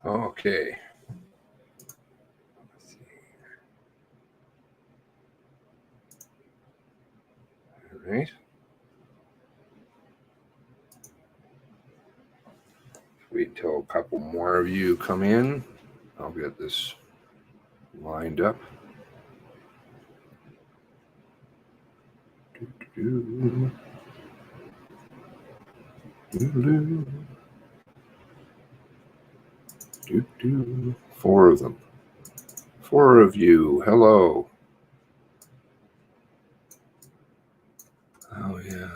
Okay. Let's see. All right. Wait till a couple more of you come in. I'll get this lined up. Four of them. Four of you. Hello. Oh, yeah.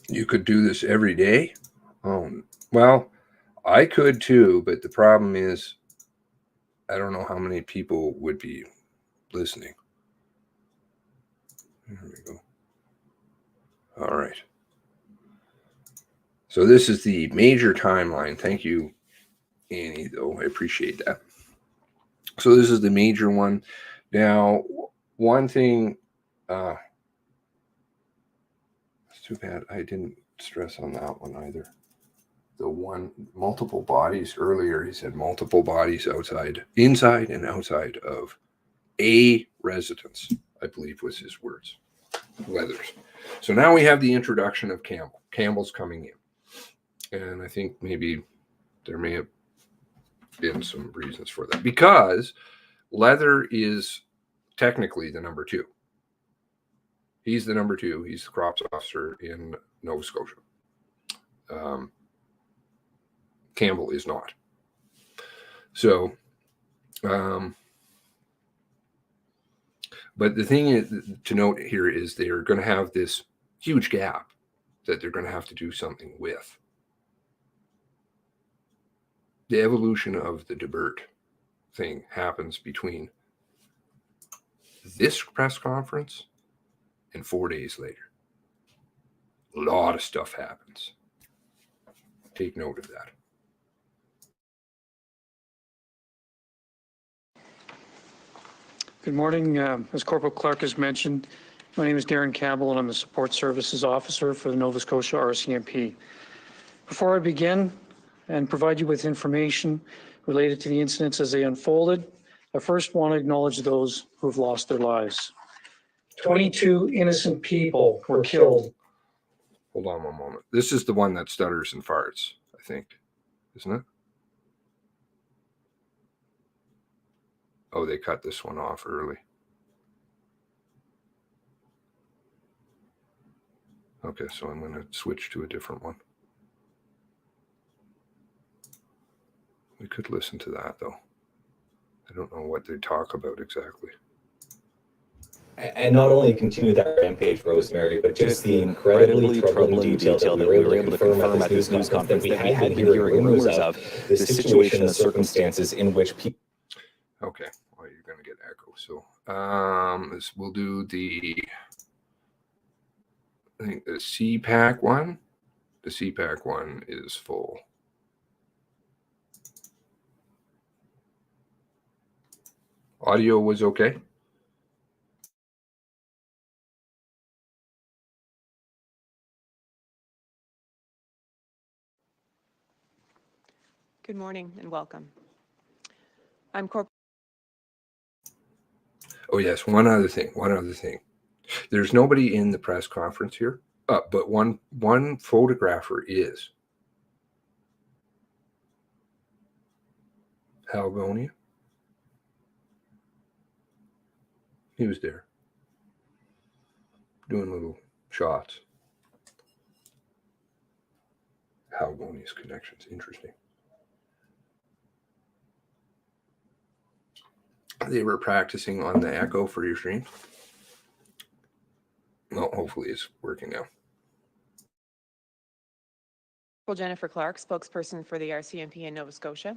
You could do this every day? Oh, well, I could too, but the problem is I don't know how many people would be listening. There we go. All right. So this is the major timeline. Thank you, Annie, though. I appreciate that. So this is the major one. Now, one thing, it's too bad I didn't stress on that one either. The one, multiple bodies earlier, he said multiple bodies inside and outside of a residence, I believe was his words. Leathers. So now we have the introduction of Campbell. Campbell's coming in. And I think maybe there may have been some reasons for that. Because Leather is technically the number 2. He's the number 2. He's the crops officer in Nova Scotia. Campbell is not. So, but the thing to note here is they're going to have this huge gap that they're going to have to do something with. The evolution of the DeBert thing happens between this press conference and 4 days later. A lot of stuff happens. Take note of that. Good morning. As Corporal Clark has mentioned, my name is Darren Campbell and I'm the Support Services Officer for the Nova Scotia Rcmp. Before I begin and provide you with information related to the incidents as they unfolded, I first want to acknowledge those who have lost their lives. 22 innocent people were killed. Hold on one moment. This is the one that stutters and farts, I think, isn't it? Oh, they cut this one off early. Okay, so I'm going to switch to a different one. We could listen to that, though. I don't know what they talk about exactly. And not only continue that rampage, Rosemary, but just the incredibly troubling detail that we were able to confirm at this news conference that we had been hearing rumors of, the situation and the circumstances in which people... Okay, well, you're going to get echo. So we'll do I think the CPAC one. The CPAC one is full. Audio was okay? Good morning and welcome. I'm Corporal. Oh, yes. One other thing. There's nobody in the press conference here, but one photographer is. Halgonia. He was there doing little shots. Halgonia's connections. Interesting. They were practicing on the echo for your stream. Well, hopefully it's working now. Corporal Jennifer Clark, spokesperson for the RCMP in Nova Scotia,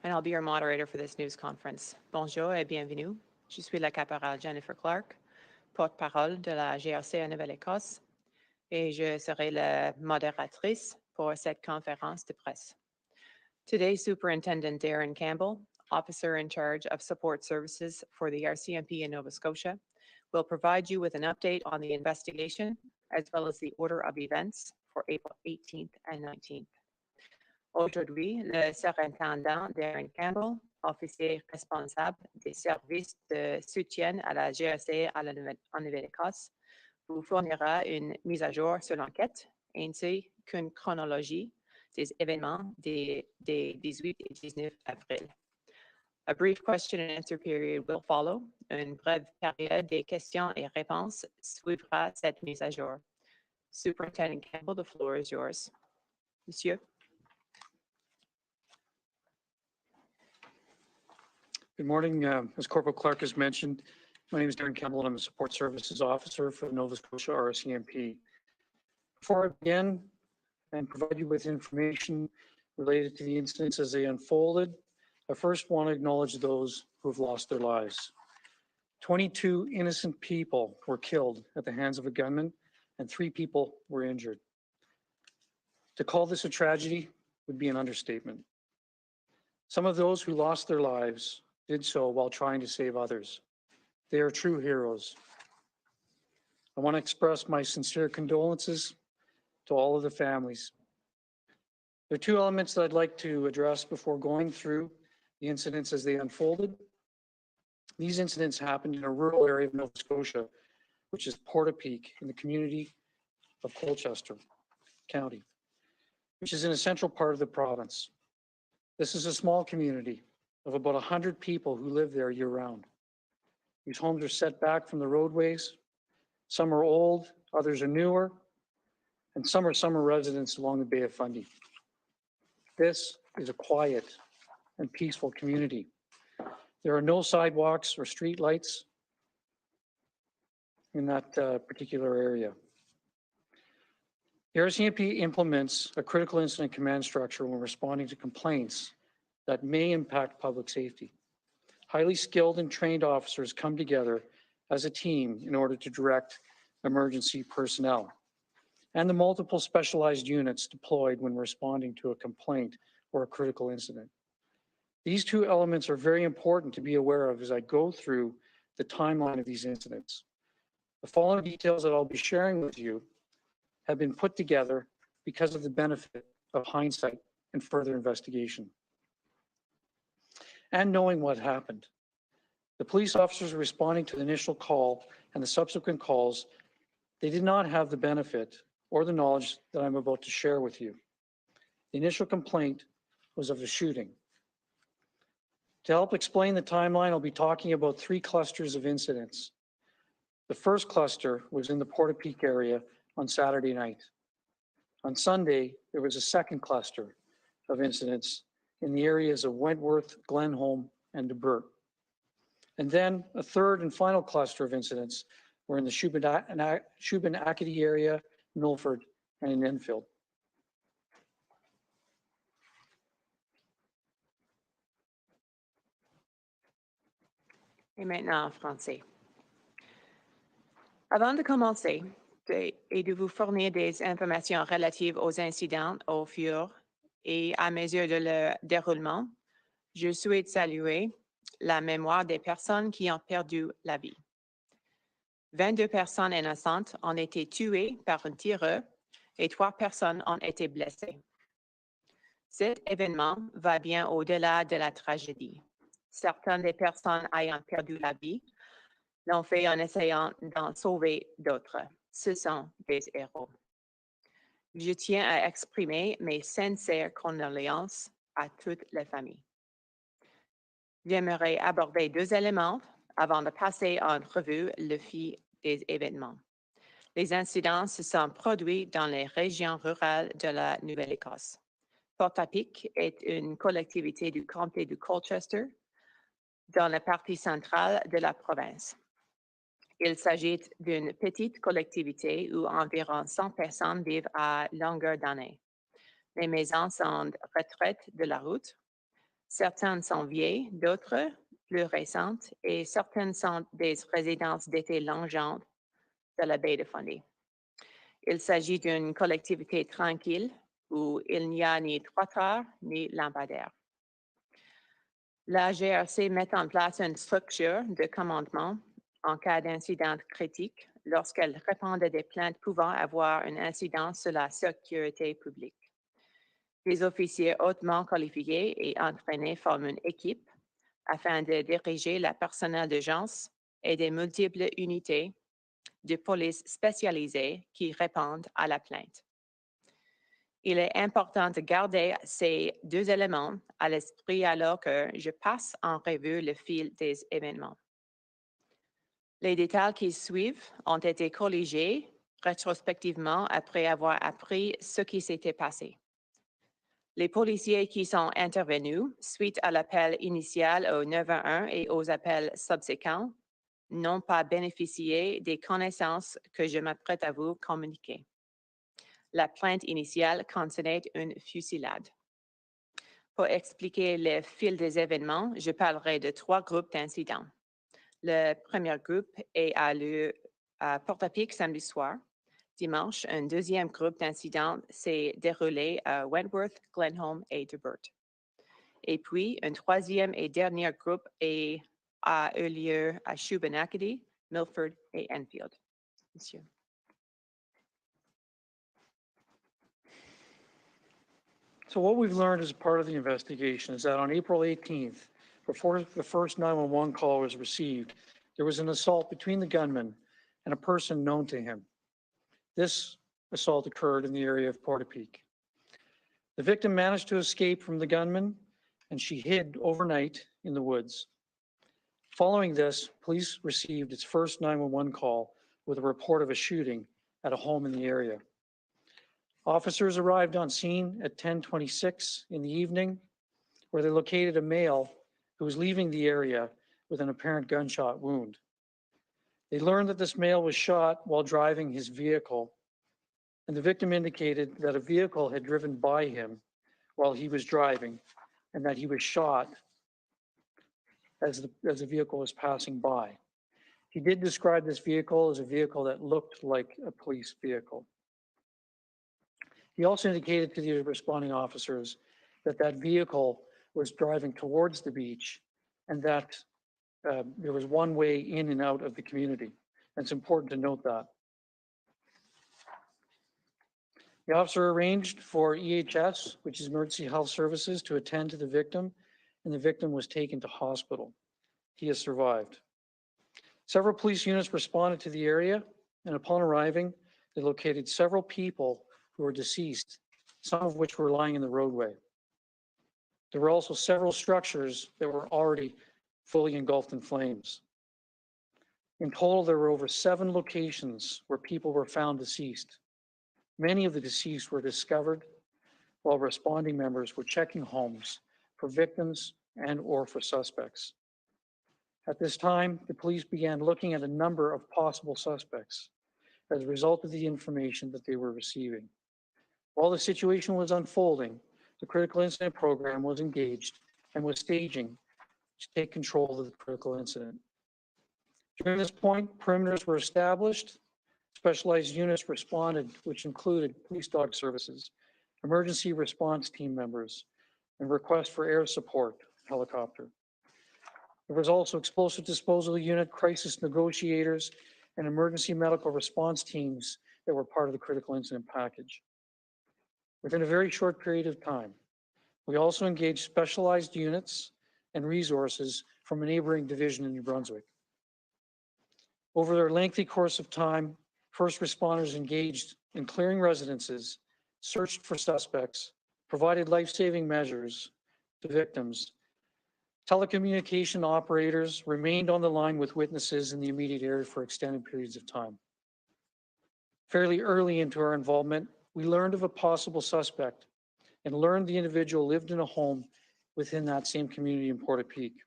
and I'll be your moderator for this news conference. Bonjour et bienvenue. Je suis la caporale Jennifer Clark, porte-parole de la GRC en Nouvelle-Écosse, et je serai la modératrice pour cette conférence de presse. Today, Superintendent Darren Campbell, officer in charge of support services for the RCMP in Nova Scotia, will provide you with an update on the investigation as well as the order of events for April 18th and 19th. Aujourd'hui, le surintendant Darren Campbell, officier responsable des services de soutien à la GRC en Nouvelle-Écosse, vous fournira une mise à jour sur l'enquête ainsi qu'une chronologie des événements des 18 et 19 avril. A brief question and answer period will follow. Une brève période des questions et réponses suivra cette mise à jour. Superintendent Campbell, the floor is yours. Monsieur. Good morning. As Corporal Clark has mentioned, my name is Darren Campbell and I'm a support services officer for the Nova Scotia Rcmp. Before I begin and provide you with information related to the incidents as they unfolded, I first want to acknowledge those who have lost their lives. 22 innocent people were killed at the hands of a gunman and 3 people were injured. To call this a tragedy would be an understatement. Some of those who lost their lives did so while trying to save others. They are true heroes. I want to express my sincere condolences to all of the families. There are 2 elements that I'd like to address before going through the incidents as they unfolded. These incidents happened in a rural area of Nova Scotia, which is Portapique in the community of Colchester County, which is in a central part of the province. This is a small community of about 100 people who live there year-round. These homes are set back from the roadways. Some are old, others are newer, and some are summer residents along the Bay of Fundy. This is a quiet and peaceful community. There are no sidewalks or street lights in that particular area. The RCMP implements a critical incident command structure when responding to complaints that may impact public safety. Highly skilled and trained officers come together as a team in order to direct emergency personnel and the multiple specialized units deployed when responding to a complaint or a critical incident. These 2 elements are very important to be aware of as I go through the timeline of these incidents. The following details that I'll be sharing with you have been put together because of the benefit of hindsight and further investigation. And knowing what happened. The police officers responding to the initial call and the subsequent calls, they did not have the benefit or the knowledge that I'm about to share with you. The initial complaint was of a shooting. To help explain the timeline, I'll be talking about 3 clusters of incidents. The first cluster was in the Portapique area on Saturday night. On Sunday, there was a second cluster of incidents in the areas of Wentworth, Glenholm, and De Burt. And then a third and final cluster of incidents were in the Shubin-Acadie area, Milford, and in Enfield. Et maintenant en français. Avant de commencer et de vous fournir des informations relatives aux incidents au fur et à mesure de leur déroulement, je souhaite saluer la mémoire des personnes qui ont perdu la vie. 22 personnes innocentes ont été tuées par un tireur et 3 personnes ont été blessées. Cet événement va bien au-delà de la tragédie. Certaines des personnes ayant perdu la vie l'ont fait en essayant d'en sauver d'autres. Ce sont des héros. Je tiens à exprimer mes sincères condoléances à toutes les familles. J'aimerais aborder 2 éléments avant de passer en revue le fil des événements. Les incidents se sont produits dans les régions rurales de la Nouvelle-Écosse. Portapique est une collectivité du comté de Colchester, dans la partie centrale de la province. Il s'agit d'une petite collectivité où environ 100 personnes vivent à longueur d'année. Les maisons sont retraites de la route. Certaines sont vieilles, d'autres plus récentes, et certaines sont des résidences d'été longeantes de la baie de Fundy. Il s'agit d'une collectivité tranquille où il n'y a ni trottoir ni lampadaire. La GRC met en place une structure de commandement en cas d'incident critique lorsqu'elle répond à des plaintes pouvant avoir une incidence sur la sécurité publique. Des officiers hautement qualifiés et entraînés forment une équipe afin de diriger le personnel d'urgence et des multiples unités de police spécialisées qui répondent à la plainte. Il est important de garder ces deux éléments à l'esprit alors que je passe en revue le fil des événements. Les détails qui suivent ont été corrigés rétrospectivement après avoir appris ce qui s'était passé. Les policiers qui sont intervenus suite à l'appel initial au 911 et aux appels subséquents n'ont pas bénéficié des connaissances que je m'apprête à vous communiquer. La plainte initiale concernait une fusillade. Pour expliquer le fil des événements, je parlerai de 3 groupes d'incidents. Le premier groupe a lieu à Portapique samedi soir. Dimanche, un deuxième groupe d'incidents s'est déroulé à Wentworth, Glenholm et Dubert. Et puis, un troisième et dernier groupe a eu lieu à Shubenacadie, Milford et Enfield. Monsieur. So what we've learned as part of the investigation is that on April 18th, before the first 911 call was received, there was an assault between the gunman and a person known to him. This assault occurred in the area of Portapique. The victim managed to escape from the gunman, and she hid overnight in the woods. Following this, police received its first 911 call with a report of a shooting at a home in the area. Officers arrived on scene at 10:26 in the evening, where they located a male who was leaving the area with an apparent gunshot wound. They learned that this male was shot while driving his vehicle, and the victim indicated that a vehicle had driven by him while he was driving, and that he was shot as the vehicle was passing by. He did describe this vehicle as a vehicle that looked like a police vehicle. He also indicated to the responding officers that that vehicle was driving towards the beach and that there was one way in and out of the community. And it's important to note that. The officer arranged for EHS, which is Emergency Health Services, to attend to the victim, and the victim was taken to hospital. He has survived. Several police units responded to the area, and upon arriving, they located several people who were deceased, some of which were lying in the roadway. There were also several structures that were already fully engulfed in flames. In total, there were over 7 locations where people were found deceased. Many of the deceased were discovered while responding members were checking homes for victims and or for suspects. At this time, the police began looking at a number of possible suspects as a result of the information that they were receiving. While the situation was unfolding, the critical incident program was engaged and was staging to take control of the critical incident. During this point, perimeters were established, specialized units responded, which included police dog services, emergency response team members, and requests for air support helicopter. There was also explosive disposal unit, crisis negotiators, and emergency medical response teams that were part of the critical incident package. Within a very short period of time, we also engaged specialized units and resources from a neighboring division in New Brunswick. Over their lengthy course of time, first responders engaged in clearing residences, searched for suspects, provided life-saving measures to victims. Telecommunication operators remained on the line with witnesses in the immediate area for extended periods of time. Fairly early into our involvement, we learned of a possible suspect and learned the individual lived in a home within that same community in Portapique.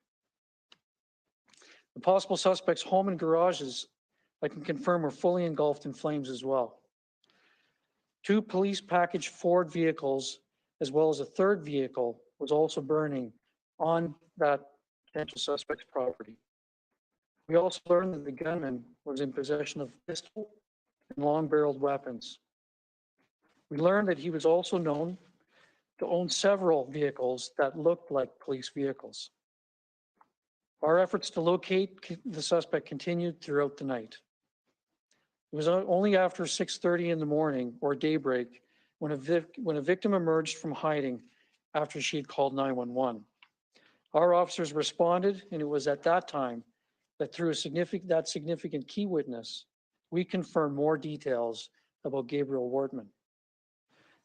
The possible suspect's home and garages, I can confirm, were fully engulfed in flames as well. 2 police package Ford vehicles as well as a third vehicle, was also burning on that potential suspect's property. We also learned that the gunman was in possession of pistol and long-barreled weapons. We learned that he was also known to own several vehicles that looked like police vehicles. Our efforts to locate the suspect continued throughout the night. It was only after 6:30 in the morning or daybreak when a victim emerged from hiding after she had called 911. Our officers responded, and it was at that time that through that significant key witness, we confirmed more details about Gabriel Wortman.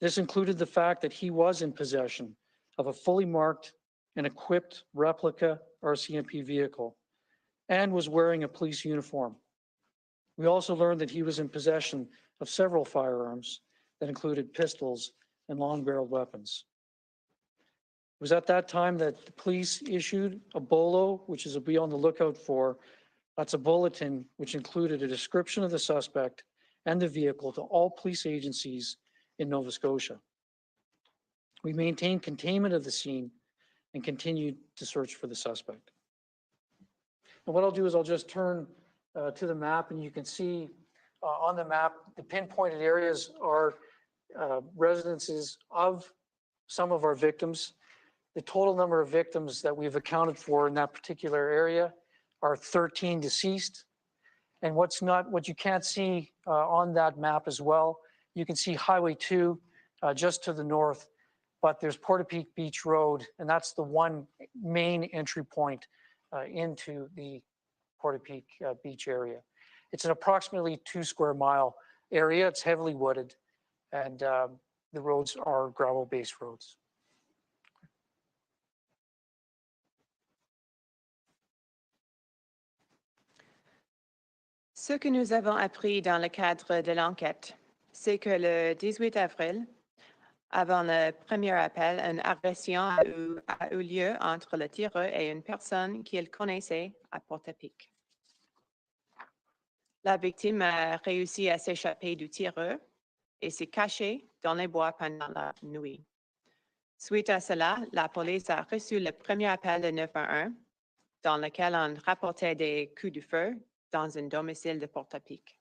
This included the fact that he was in possession of a fully marked and equipped replica RCMP vehicle and was wearing a police uniform. We also learned that he was in possession of several firearms that included pistols and long-barreled weapons. It was at that time that the police issued a BOLO, which is a be on the lookout for. That's a bulletin which included a description of the suspect and the vehicle to all police agencies in Nova Scotia. We maintained containment of the scene and continued to search for the suspect. And what I'll do is I'll just turn to the map, and you can see on the map, the pinpointed areas are residences of some of our victims. The total number of victims that we've accounted for in that particular area are 13 deceased. And what you can't see on that map as well, you can see Highway 2 just to the north, but there's Portapique Beach Road, and that's the one main entry point into the Portapique Beach area. It's an approximately 2 square mile area. It's heavily wooded, and the roads are gravel-based roads. Ce que nous avons appris dans le cadre de l'enquête, c'est que le 18 avril, avant le premier appel, une agression a eu lieu entre le tireur et une personne qu'il connaissait à Portapique. La victime a réussi à s'échapper du tireur et s'est cachée dans les bois pendant la nuit. Suite à cela, la police a reçu le premier appel de 911 dans lequel on rapportait des coups de feu dans un domicile de Portapique.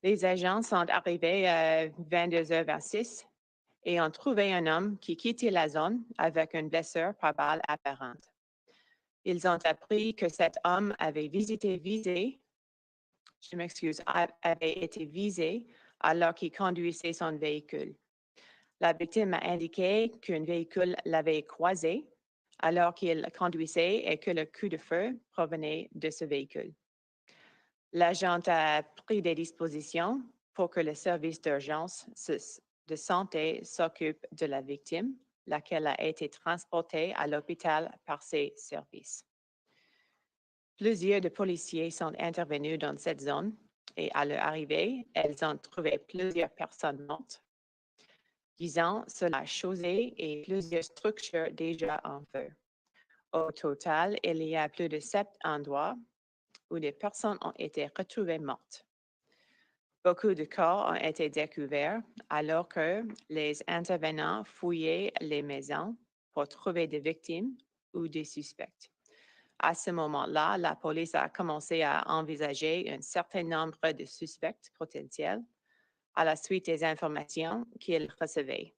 Les agents sont arrivés à 22h26 et ont trouvé un homme qui quittait la zone avec une blessure par balle apparente. Ils ont appris que cet homme avait été visé alors qu'il conduisait son véhicule. La victime a indiqué qu'un véhicule l'avait croisé alors qu'il conduisait et que le coup de feu provenait de ce véhicule. L'agent a pris des dispositions pour que le service d'urgence de santé s'occupe de la victime, laquelle a été transportée à l'hôpital par ses services. Plusieurs de policiers sont intervenus dans cette zone et à leur arrivée, elles ont trouvé plusieurs personnes mortes, disant cela chaussée et plusieurs structures déjà en feu. Au total, il y a plus de 7 endroits où des personnes ont été retrouvées mortes. Beaucoup de corps ont été découverts alors que les intervenants fouillaient les maisons pour trouver des victimes ou des suspects. À ce moment-là, la police a commencé à envisager un certain nombre de suspects potentiels à la suite des informations qu'ils recevaient.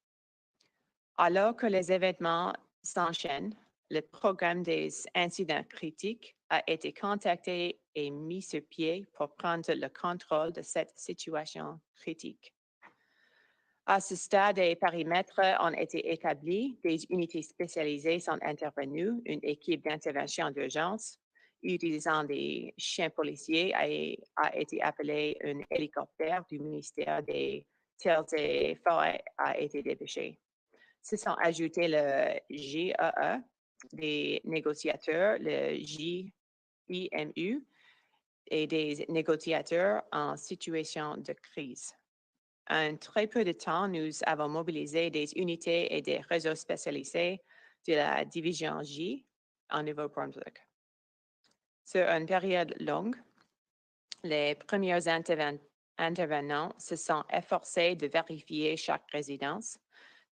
Alors que les événements s'enchaînent, le programme des incidents critiques a été contacté et mis sur pied pour prendre le contrôle de cette situation critique. À ce stade, des paramètres ont été établis, des unités spécialisées sont intervenues, une équipe d'intervention d'urgence utilisant des chiens policiers a été appelé, un hélicoptère du ministère des Terres et Forêts a été dépêché. Se sont ajoutés le GEE, des négociateurs, le JIMU et des négociateurs en situation de crise. En très peu de temps, nous avons mobilisé des unités et des réseaux spécialisés de la division J en Nouveau-Brunswick. Sur une période longue, les premiers intervenants se sont efforcés de vérifier chaque résidence,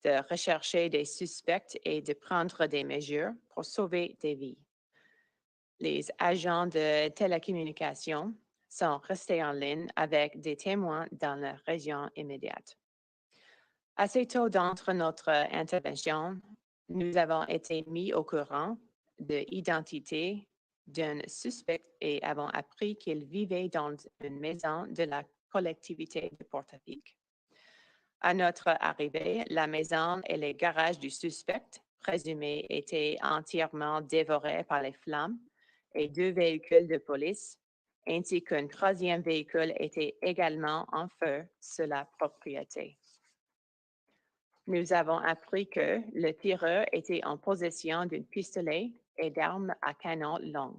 de rechercher des suspects et de prendre des mesures pour sauver des vies. Les agents de télécommunications sont restés en ligne avec des témoins dans la région immédiate. Assez tôt d'entre notre intervention, nous avons été mis au courant de l'identité d'un suspect et avons appris qu'il vivait dans une maison de la collectivité de Portapique. À notre arrivée, la maison et les garages du suspect présumé étaient entièrement dévorés par les flammes et 2 véhicules de police, ainsi qu'un 3e véhicule était également en feu sur la propriété. Nous avons appris que le tireur était en possession d'un pistolet et d'armes à canon long.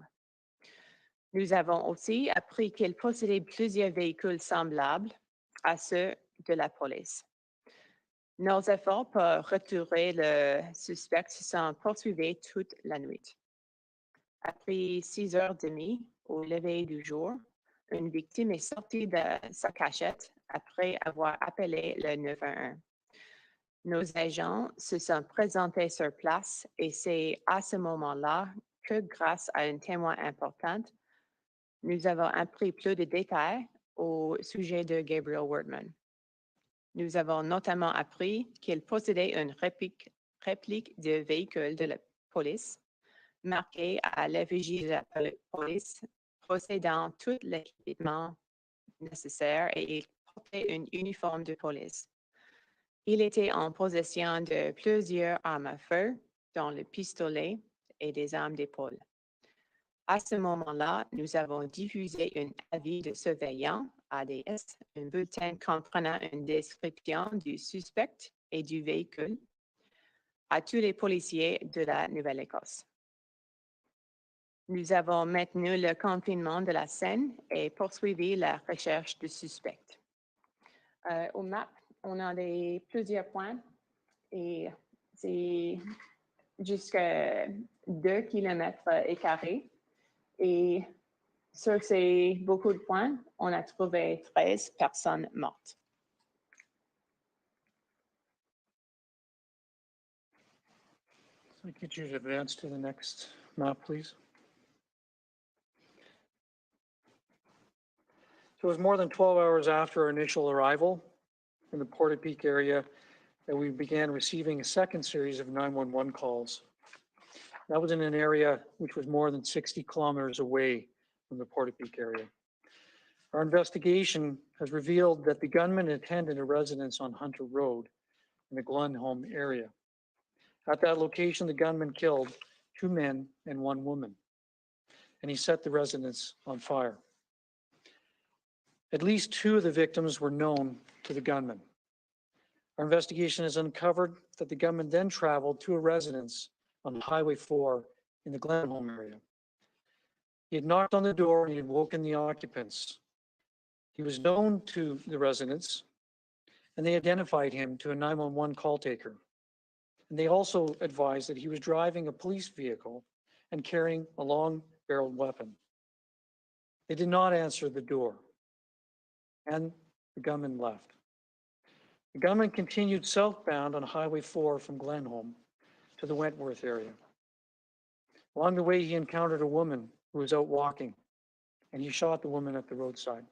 Nous avons aussi appris qu'il possédait plusieurs véhicules semblables à ceux de la police. Nos efforts pour retrouver le suspect se sont poursuivis toute la nuit. Après 6h30 au lever du jour, une victime est sortie de sa cachette après avoir appelé le 911. Nos agents se sont présentés sur place et c'est à ce moment-là que, grâce à un témoin important, nous avons appris plus de détails au sujet de Gabriel Wortman. Nous avons notamment appris qu'il possédait une réplique de véhicule de la police marqué à l'effigie de la police, possédant tout l'équipement nécessaire et il portait un uniforme de police. Il était en possession de plusieurs armes à feu, dont le pistolet et des armes d'épaule. À ce moment-là, nous avons diffusé un avis de surveillant, ADS, un bulletin comprenant une description du suspect et du véhicule à tous les policiers de la Nouvelle-Écosse. Nous avons maintenu le confinement de la scène et poursuivi la recherche du suspect. Au map, on a plusieurs points et c'est jusqu'à 2 km². Et sur ces beaucoup de points, on a trouvé 13 personnes mortes. So could you advance to the next map, please? So it was more than 12 hours after our initial arrival in the Portapique area that we began receiving a second series of 911 calls. That was in an area which was more than 60 kilometers away from the Portapique area. Our investigation has revealed that the gunman attended a residence on Hunter Road in the Glenholm area. At that location, the gunman killed 2 men and 1 woman, and he set the residence on fire. At least 2 of the victims were known to the gunman. Our investigation has uncovered that the gunman then traveled to a residence on Highway 4 in the Glenholm area. He had knocked on the door and he had woken the occupants. He was known to the residents, and they identified him to a 911 call taker. And they also advised that he was driving a police vehicle and carrying a long-barreled weapon. They did not answer the door, and the gunman left. The gunman continued southbound on Highway 4 from Glenholm to the Wentworth area. Along the way, he encountered a woman who was out walking, and he shot the woman at the roadside.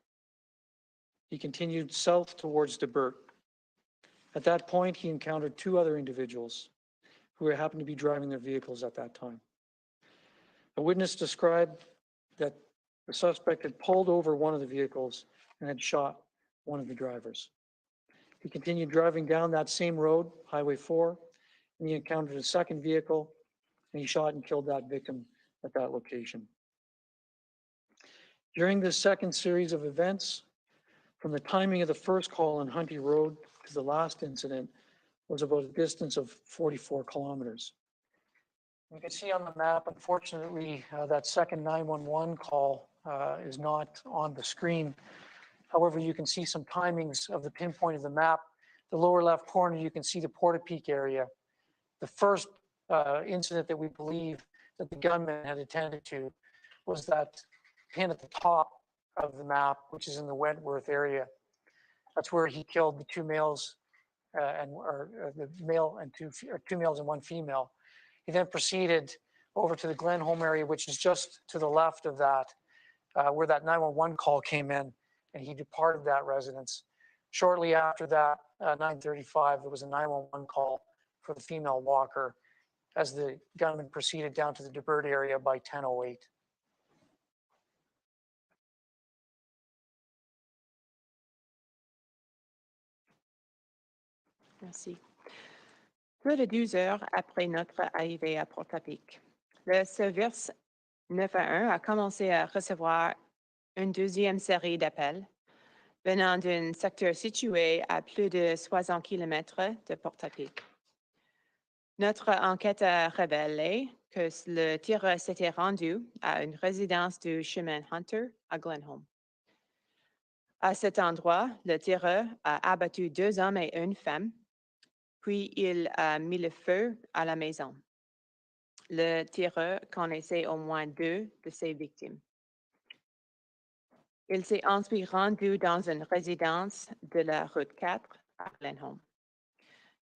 He continued south towards De Burt. At that point, he encountered 2 other individuals who happened to be driving their vehicles at that time. A witness described that the suspect had pulled over one of the vehicles and had shot one of the drivers. He continued driving down that same road, Highway 4, and he encountered a second vehicle, and he shot and killed that victim at that location. During this second series of events, from the timing of the first call on Hunty Road to the last incident was about a distance of 44 kilometers. You can see on the map, unfortunately, that second 911 call is not on the screen. However, you can see some timings of the pinpoint of the map. The lower left corner, you can see the Portapique area. The first incident that we believe that the gunman had attended to was that pin at the top of the map, which is in the Wentworth area. That's where he killed the 2 males the male and two males and one female. He then proceeded over to the Glen Home area, which is just to the left of that, where that 911 call came in, and he departed that residence. Shortly after that, 9:35, there was a 911 call for the female walker as the gunman proceeded down to the Debert area by 10:08. Merci. Peu de 12 heures après notre arrivée à Portapique, le service 911 a commencé à recevoir une deuxième série d'appels venant d'un secteur situé à plus de 60 km de Portapique. Notre enquête a révélé que le tireur s'était rendu à une résidence du chemin Hunter à Glenholm. À cet endroit, le tireur a abattu 2 hommes et une femme, puis il a mis le feu à la maison. Le tireur connaissait au moins 2 de ses victimes. Il s'est ensuite rendu dans une résidence de la route 4 à Glenholm.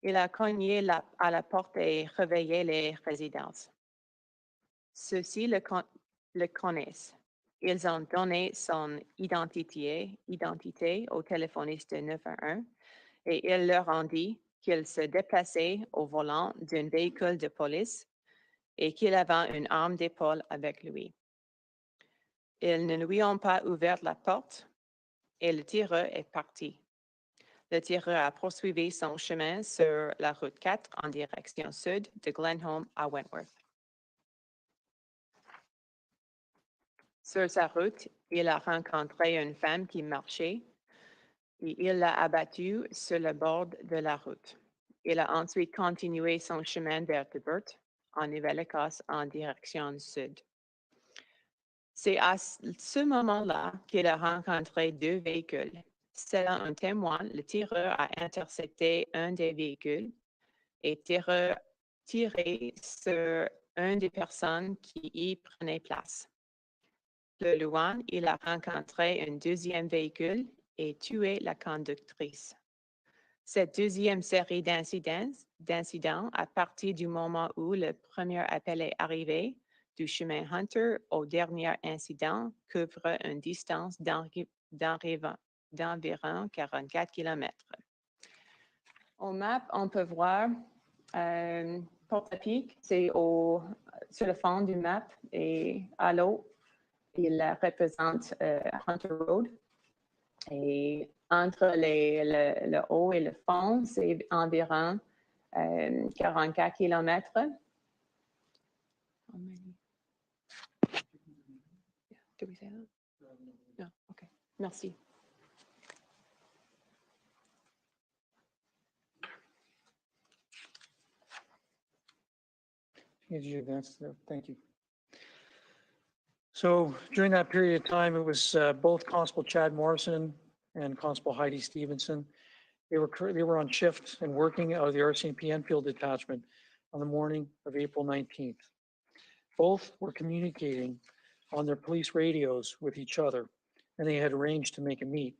Il a cogné à la porte et réveillé les résidents. Ceux-ci le connaissent. Ils ont donné son identité au téléphoniste 911 et ils leur ont dit qu'il se déplaçait au volant d'un véhicule de police et qu'il avait une arme d'épaule avec lui. Ils ne lui ont pas ouvert la porte et le tireur est parti. Le tireur a poursuivi son chemin sur la route 4 en direction sud de Glenholm à Wentworth. Sur sa route, il a rencontré une femme qui marchait et il l'a abattue sur le bord de la route. Il a ensuite continué son chemin vers Debert, en Nouvelle-Écosse, en direction sud. C'est à ce moment-là qu'il a rencontré 2 véhicules. Selon un témoin, le tireur a intercepté un des véhicules et tiré sur une des personnes qui y prenaient place. De loin, il a rencontré un deuxième véhicule et tué la conductrice. Cette deuxième série d'incidents, à partir du moment où le premier appel est arrivé, du chemin Hunter au dernier incident, couvre une distance d'environ 44 km. Au map, on peut voir Portapique, c'est sur le fond du map et à l'eau, il représente Hunter Road. Et entre le haut et le fond, c'est environ 44 km. Did we say that? No, OK. Merci. Thank you. So during that period of time, it was both Constable Chad Morrison and Constable Heidi Stevenson. They were on shift and working out of the Rcmp Enfield detachment on the morning of April 19th. Both were communicating on their police radios with each other, and they had arranged to make a meet.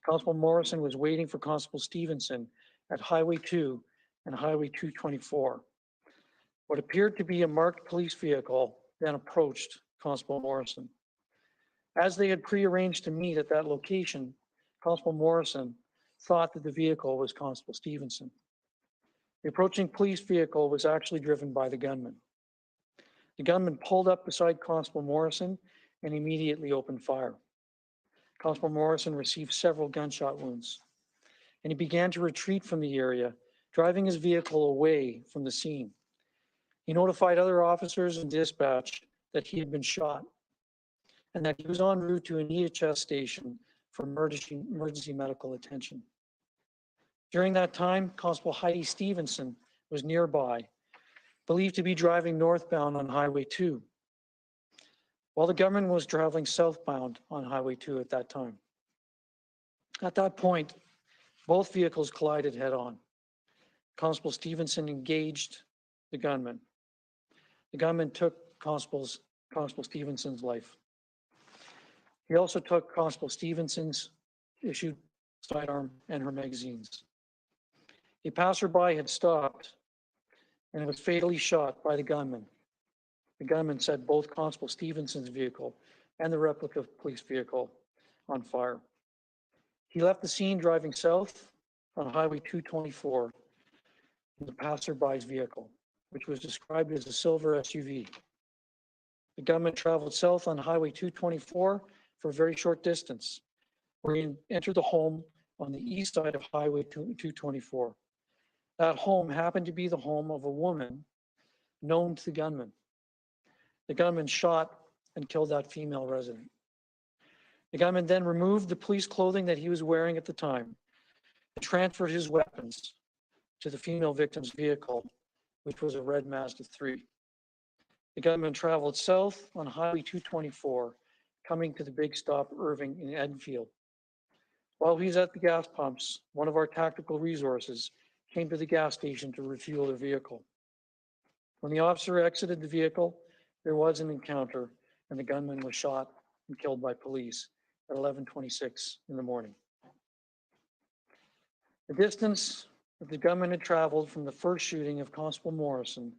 Constable Morrison was waiting for Constable Stevenson at Highway 2 and Highway 224. What appeared to be a marked police vehicle then approached Constable Morrison. As they had prearranged to meet at that location, Constable Morrison thought that the vehicle was Constable Stevenson. The approaching police vehicle was actually driven by the gunman. The gunman pulled up beside Constable Morrison and immediately opened fire. Constable Morrison received several gunshot wounds, and he began to retreat from the area, driving his vehicle away from the scene. He notified other officers and dispatch that he had been shot and that he was en route to an EHS station for emergency medical attention. During that time, Constable Heidi Stevenson was nearby, believed to be driving northbound on Highway 2, while the gunman was traveling southbound on Highway 2 at that time. At that point, both vehicles collided head-on. Constable Stevenson engaged the gunman. The gunman took Constable Stevenson's life. He also took Constable Stevenson's issued sidearm and her magazines. A passerby had stopped and was fatally shot by the gunman. The gunman set both Constable Stevenson's vehicle and the replica police vehicle on fire. He left the scene driving south on Highway 224 in the passerby's vehicle, which was described as a silver SUV. The gunman traveled south on Highway 224 for a very short distance, where he entered the home on the east side of Highway 224. That home happened to be the home of a woman known to the gunman. The gunman shot and killed that female resident. The gunman then removed the police clothing that he was wearing at the time and transferred his weapons to the female victim's vehicle, which was a red Mazda 3. The gunman traveled south on Highway 224, coming to the big stop Irving in Enfield. While he was at the gas pumps, one of our tactical resources came to the gas station to refuel their vehicle. When the officer exited the vehicle, there was an encounter and the gunman was shot and killed by police at 11:26 in the morning. The distance that the gunman had traveled from the first shooting of Constable Morrison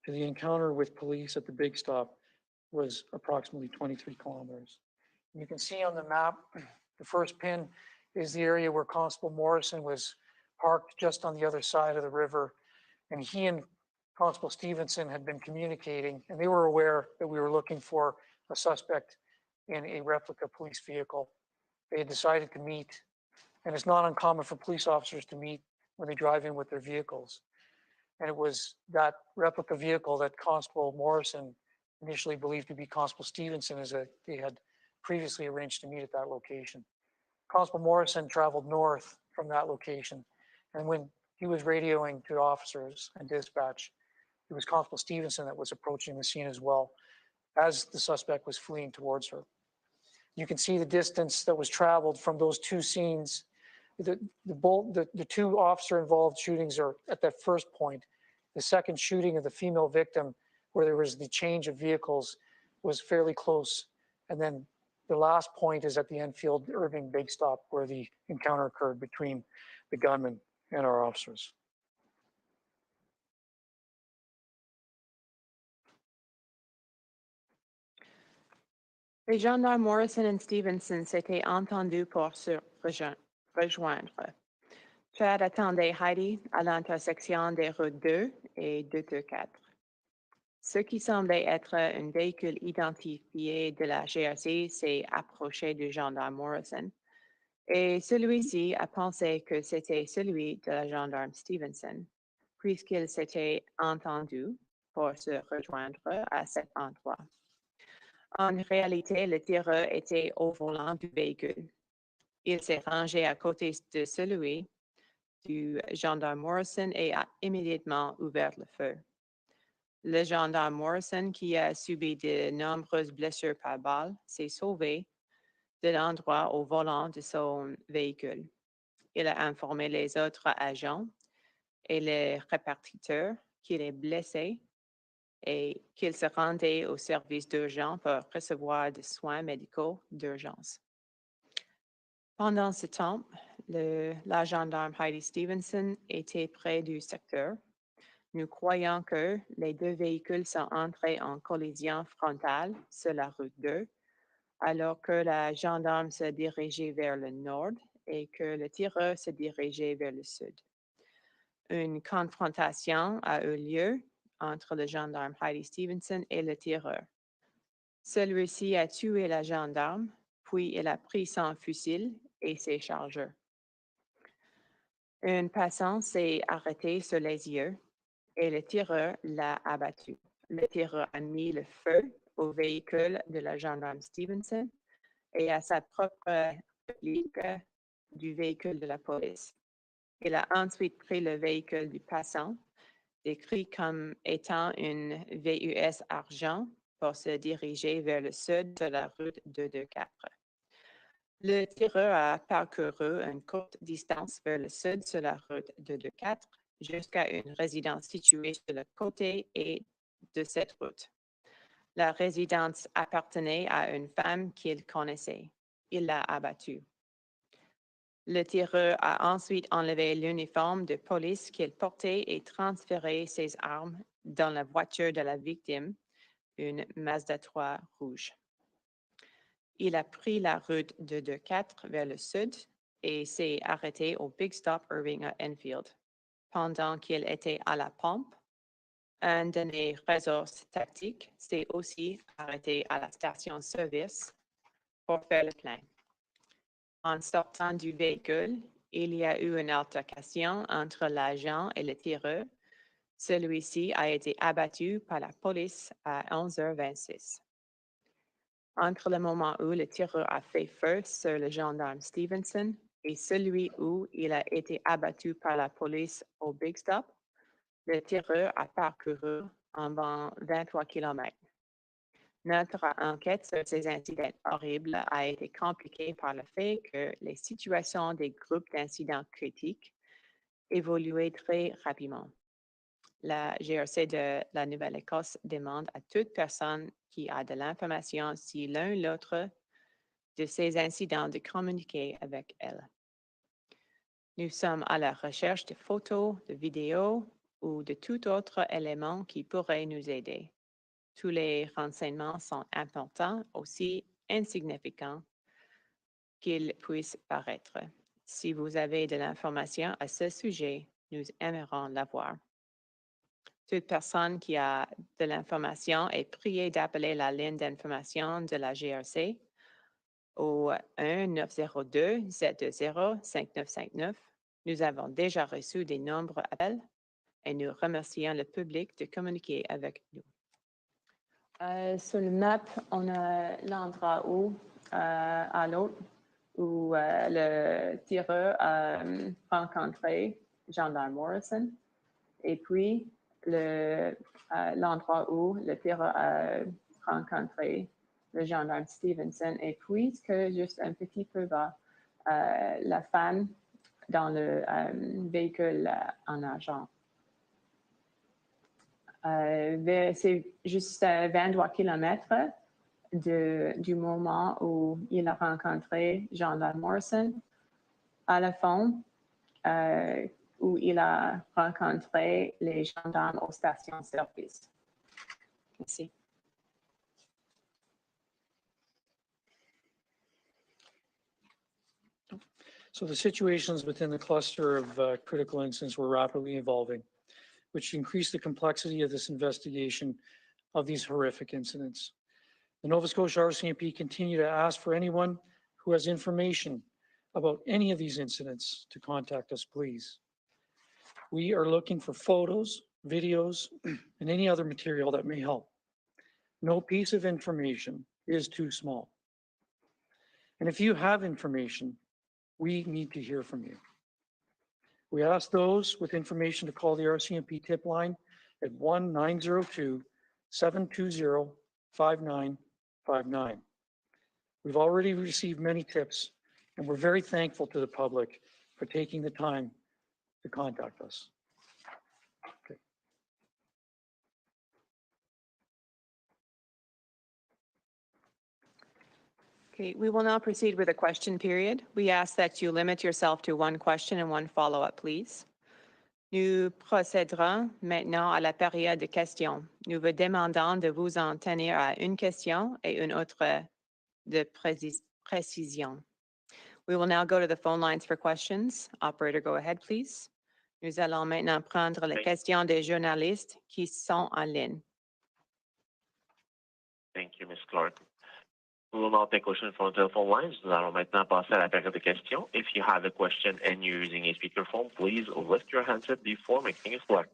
to the encounter with police at the big stop was approximately 23 kilometers. You can see on the map, the first pin is the area where Constable Morrison was parked just on the other side of the river. And he and Constable Stevenson had been communicating, and they were aware that we were looking for a suspect in a replica police vehicle. They had decided to meet, and it's not uncommon for police officers to meet when they drive in with their vehicles. And it was that replica vehicle that Constable Morrison initially believed to be Constable Stevenson, as they had previously arranged to meet at that location. Constable Morrison traveled north from that location, and when he was radioing to officers and dispatch, it was Constable Stevenson that was approaching the scene as well, as the suspect was fleeing towards her. You can see the distance that was traveled from those two scenes. The two officer-involved shootings are at that first point. The second shooting of the female victim, where there was the change of vehicles, was fairly close. And then the last point is at the Enfield Irving Big Stop, where the encounter occurred between the gunman and our officers. Les gendarmes Morrison et Stevenson s'étaient entendus pour se rejoindre. Chad attendait Heidi à l'intersection des routes 2 et 224. Ce qui semblait être un véhicule identifié de la GRC s'est approché du gendarme Morrison et celui-ci a pensé que c'était celui de la gendarme Stevenson, puisqu'il s'était entendu pour se rejoindre à cet endroit. En réalité, le tireur était au volant du véhicule. Il s'est rangé à côté de celui du gendarme Morrison et a immédiatement ouvert le feu. Le gendarme Morrison, qui a subi de nombreuses blessures par balle, s'est sauvé de l'endroit au volant de son véhicule. Il a informé les autres agents et les répartiteurs qu'il est blessé et qu'il se rendait au service d'urgence pour recevoir des soins médicaux d'urgence. Pendant ce temps, la gendarme Heidi Stevenson était près du secteur. Nous croyons que les deux véhicules sont entrés en collision frontale sur la route 2, alors que la gendarme se dirigeait vers le nord et que le tireur se dirigeait vers le sud. Une confrontation a eu lieu entre le gendarme Heidi Stevenson et le tireur. Celui-ci a tué la gendarme, puis il a pris son fusil et ses chargeurs. Un passant s'est arrêté sur les yeux et le tireur l'a abattu. Le tireur a mis le feu au véhicule de la gendarme Stevenson et à sa propre réplique du véhicule de la police. Il a ensuite pris le véhicule du passant, décrit comme étant une VUS argent, pour se diriger vers le sud de la route 224. Le tireur a parcouru une courte distance vers le sud sur la route 224 jusqu'à une résidence située sur le côté et de cette route. La résidence appartenait à une femme qu'il connaissait. Il l'a abattue. Le tireur a ensuite enlevé l'uniforme de police qu'il portait et transféré ses armes dans la voiture de la victime, une Mazda 3 rouge. Il a pris la route de 2-4 vers le sud et s'est arrêté au Big Stop Irving à Enfield. Pendant qu'il était à la pompe, un de mes ressources tactiques s'est aussi arrêté à la station-service pour faire le plein. En sortant du véhicule, il y a eu une altercation entre l'agent et le tireur. Celui-ci a été abattu par la police à 11h26. Entre le moment où le tireur a fait feu sur le gendarme Stevenson et celui où il a été abattu par la police au Big Stop, le tireur a parcouru environ 23 km. Notre enquête sur ces incidents horribles a été compliquée par le fait que les situations des groupes d'incidents critiques évoluaient très rapidement. La GRC de la Nouvelle-Écosse demande à toute personne qui a de l'information si l'un ou l'autre de ces incidents de communiquer avec elle. Nous sommes à la recherche de photos, de vidéos ou de tout autre élément qui pourrait nous aider. Tous les renseignements sont importants, aussi insignifiants qu'ils puissent paraître. Si vous avez de l'information à ce sujet, nous aimerions l'avoir. Toute personne qui a de l'information est priée d'appeler la ligne d'information de la GRC au 1-902-720-5959. Nous avons déjà reçu de nombreux appels et nous remercions le public de communiquer avec nous. Sur le map, on a l'endroit où, à l'autre, où le tireur a rencontré gendarme Morrison, et puis l'endroit où le tireur a rencontré le gendarme Stevenson, et puis juste un petit peu bas, la femme dans le véhicule en argent. C'est juste 23 km du moment où il a rencontré gendarme Morrison à la fin, où il a rencontré les gendarmes aux stations-service. Merci. So the situations within the cluster of critical incidents were rapidly evolving, which increased the complexity of this investigation of these horrific incidents. The Nova Scotia RCMP continue to ask for anyone who has information about any of these incidents to contact us, please. We are looking for photos, videos, and any other material that may help. No piece of information is too small. And if you have information, we need to hear from you. We ask those with information to call the RCMP tip line at 1-902-720-5959. We've already received many tips, and we're very thankful to the public for taking the time to contact us. Okay. Okay, we will now proceed with a question period. We ask that you limit yourself to one question and one follow-up, please. Nous procéderons maintenant à la période de questions. Nous vous demandons de vous en tenir à une question et une autre de précision. We will now go to the phone lines for questions. Operator, go ahead, please. Nous allons maintenant prendre les questions des journalistes qui sont en ligne. Thank you, Ms. Clark. We will now take questions from the telephone lines. Nous allons maintenant passer à la période de questions. If you have a question and you're using a speakerphone, please lift your handset before making a selection.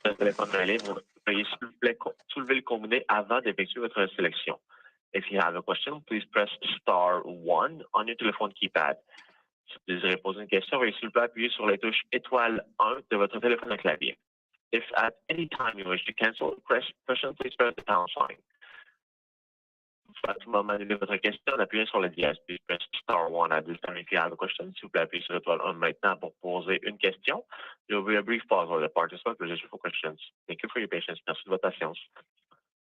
Le téléphone en ligne, veuillez s'il vous plaît soulever le combiné avant d'effectuer votre sélection. If you have a question, please press *1 on your telephone keypad. Si vous désirez poser une question, veuillez s'il vous plaît appuyer sur les touches étoile 1 de votre téléphone à clavier. If at any time you wish to cancel the question, please press the pound sign. À tout moment, annulez votre question en appuyant sur le dièse. Please press *1 at this time if you have a question. S'il vous plaît, appuyez sur l'étoile 1 maintenant pour poser une question. There will be a brief pause while the participants register for questions. Thank you for your patience. Merci de votre patience.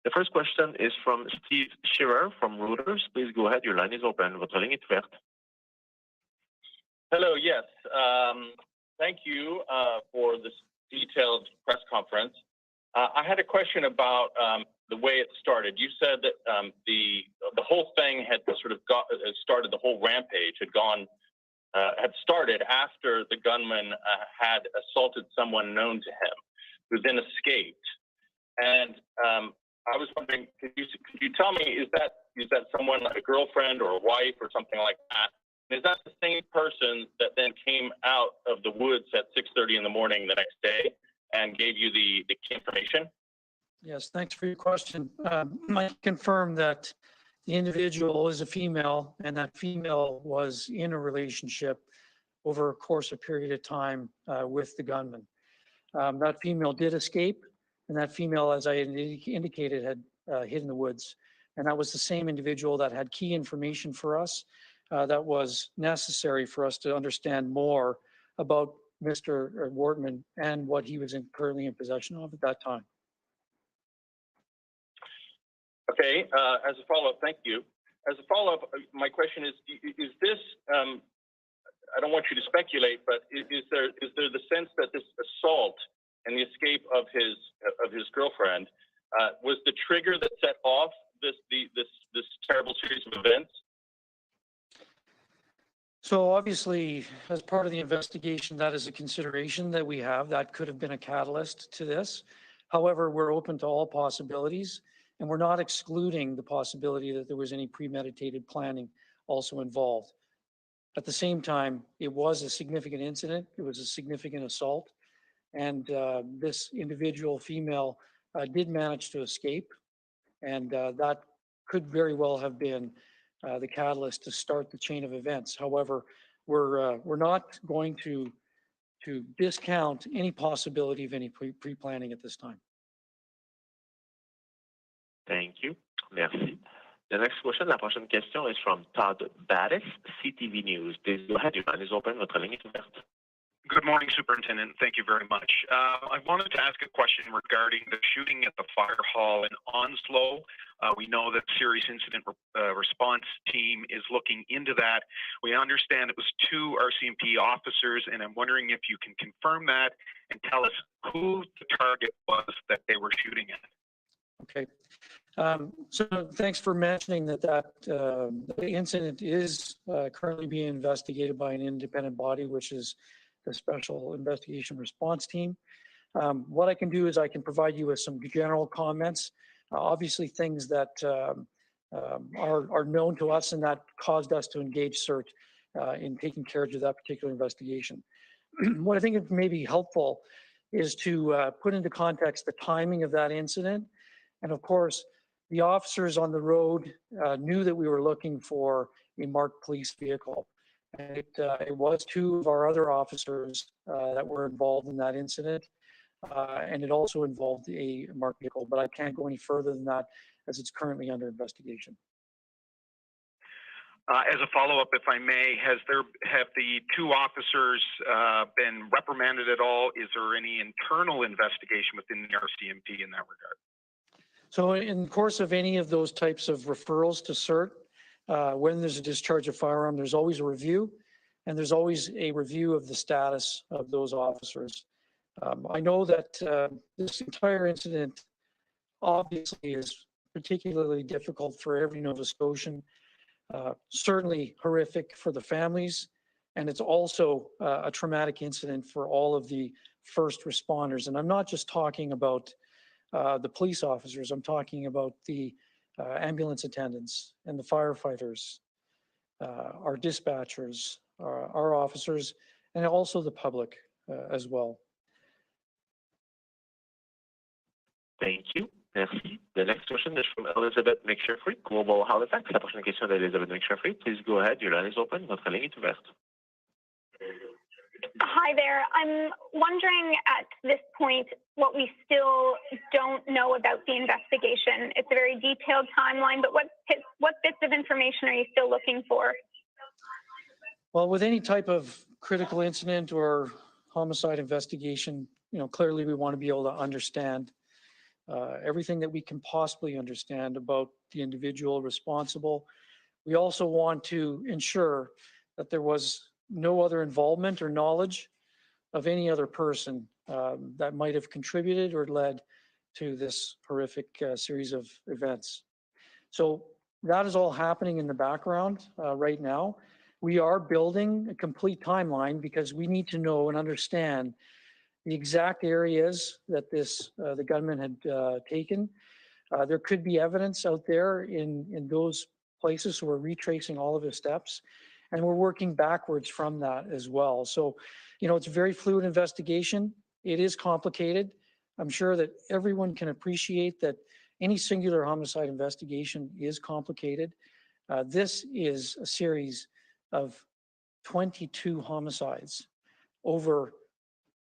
The first question is from Steve Shearer from Reuters. Please go ahead. Your line is open. Votre ligne est ouverte. Hello, yes. Thank you for this detailed press conference. I had a question about the way it started. You said that the whole thing had sort of started, the whole rampage had started after the gunman had assaulted someone known to him, who then escaped. And I was wondering, could you tell me, is that someone, like a girlfriend or a wife or something like that? Is that the same person that then came out of the woods at 6:30 in the morning the next day and gave you the key information? Yes, thanks for your question. I confirm that the individual is a female, and that female was in a relationship over a course of period of time with the gunman. That female did escape, and that female, as I indicated, had hid in the woods. And that was the same individual that had key information for us that was necessary for us to understand more about Mr. Wortman and what he was currently in possession of at that time. Okay, as a follow-up, thank you. As a follow-up, my question is this, I don't want you to speculate, but is there the sense that this assault and the escape of his girlfriend was the trigger that set off this terrible series of events? So obviously, as part of the investigation, that is a consideration that we have. That could have been a catalyst to this. However, we're open to all possibilities, and we're not excluding the possibility that there was any premeditated planning also involved. At the same time, it was a significant incident. It was a significant assault. And this individual female did manage to escape. And that could very well have been the catalyst to start the chain of events. However, we're not going to discount any possibility of any pre-planning at this time. Thank you. Merci. The next question, la prochaine question is from Todd Battis, CTV News. Please go ahead. Your line is open. Votre ligne est ouverte. Good morning, Superintendent. Thank you very much. I wanted to ask a question regarding the shooting at the fire hall in Onslow. We know that Serious Incident Response Team is looking into that. We understand it was 2 RCMP officers, and I'm wondering if you can confirm that and tell us who the target was that they were shooting at. Okay. So thanks for mentioning that the incident is currently being investigated by an independent body, which is the Special Investigation Response Team. What I can do is I can provide you with some general comments, obviously things that are known to us and that caused us to engage CERT in taking care of that particular investigation. What I think is maybe helpful is to put into context the timing of that incident. And of course, the officers on the road knew that we were looking for a marked police vehicle. And it was 2 of our other officers that were involved in that incident. And it also involved a marked vehicle, but I can't go any further than that as it's currently under investigation. As a follow-up, if I may, have the 2 officers been reprimanded at all? Is there any internal investigation within the RCMP in that regard? So in the course of any of those types of referrals to CERT, when there's a discharge of firearm, there's always a review, and there's always a review of the status of those officers. I know that this entire incident obviously is particularly difficult for every Nova Scotian, certainly horrific for the families, and it's also a traumatic incident for all of the first responders. And I'm not just talking about the police officers, I'm talking about the ambulance attendants and the firefighters, our dispatchers, our officers, and also the public as well. Thank you. Merci. The next question is from Elizabeth McSheffrey, Global Halifax. La prochaine question d'Elizabeth McSheffrey. Please go ahead. Your line is open. Votre ligne est ouverte. Hi there. I'm wondering at this point what we still don't know about the investigation. It's a very detailed timeline, but what bits of information are you still looking for? Well, with any type of critical incident or homicide investigation, clearly we want to be able to understand everything that we can possibly understand about the individual responsible. We also want to ensure that there was no other involvement or knowledge of any other person that might have contributed or led to this horrific series of events. So that is all happening in the background right now. We are building a complete timeline because we need to know and understand the exact areas that the gunman had taken. There could be evidence out there in those places, so we're retracing all of his steps, and we're working backwards from that as well. So, it's a very fluid investigation. It is complicated. I'm sure that everyone can appreciate that any singular homicide investigation is complicated. This is a series of 22 homicides over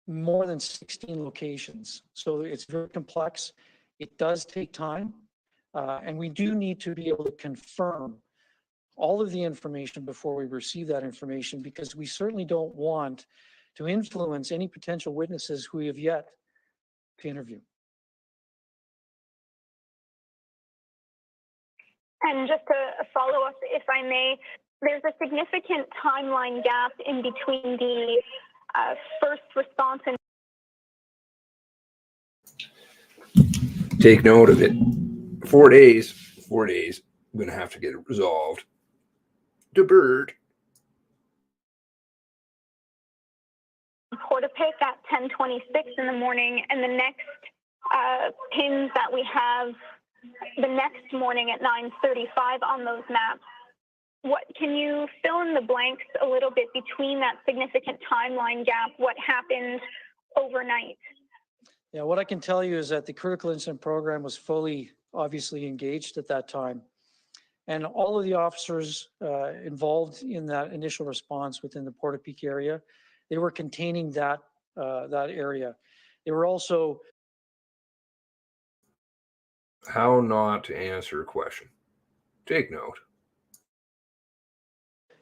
more than 16 locations. So it's very complex. It does take time. And we do need to be able to confirm all of the information before we receive that information, because we certainly don't want to influence any potential witnesses who we have yet to interview. And just a follow-up, if I may, there's a significant timeline gap in between the first response and... Take note of it. 4 days. 4 days. I'm going to have to get it resolved. The bird. Portapic at 10:26 in the morning, and the next pins that we have the next morning at 9:35 on those maps. What can you fill in the blanks a little bit between that significant timeline gap? What happened overnight? Yeah, what I can tell you is that the critical incident program was fully, obviously, engaged at that time. And all of the officers involved in that initial response within the Portapic area, they were containing that area. They were also... How not to answer a question. Take note.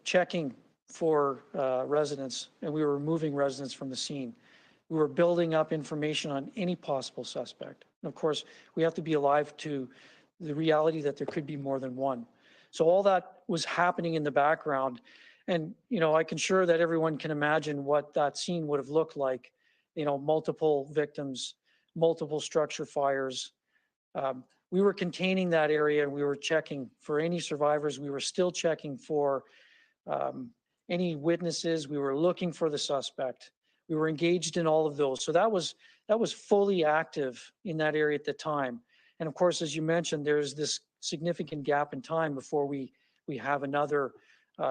Checking for residents, and we were removing residents from the scene. We were building up information on any possible suspect. And of course, we have to be alive to the reality that there could be more than one. So all that was happening in the background. And, I can sure that everyone can imagine what that scene would have looked like. Multiple victims, multiple structure fires. We were containing that area, and we were checking for any survivors. We were still checking for any witnesses. We were looking for the suspect. We were engaged in all of those. So that was fully active in that area at the time. And of course, as you mentioned, there's this significant gap in time before we have another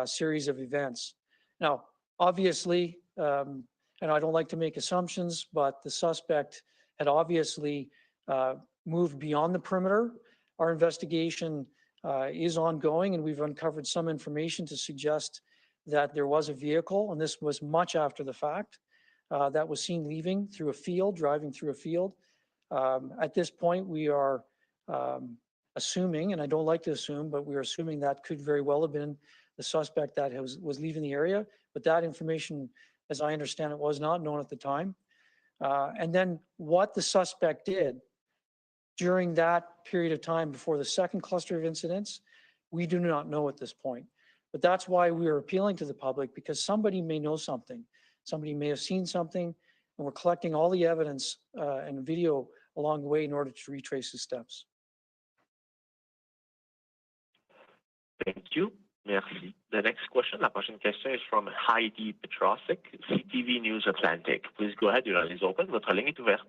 series of events. Now, obviously, and I don't like to make assumptions, but the suspect had obviously moved beyond the perimeter. Our investigation is ongoing, and we've uncovered some information to suggest that there was a vehicle, and this was much after the fact, that was seen leaving through a field, driving through a field. At this point, we are assuming, and I don't like to assume, but we are assuming that could very well have been the suspect that was leaving the area. But that information, as I understand it, was not known at the time. And then what the suspect did during that period of time before the second cluster of incidents, we do not know at this point. But that's why we are appealing to the public, because somebody may know something. Somebody may have seen something, and we're collecting all the evidence and video along the way in order to retrace the steps. Thank you. Merci. The next question, la prochaine question is from Heidi Petrosik, CTV News Atlantic. Please go ahead, your line is open. Votre ligne est ouverte.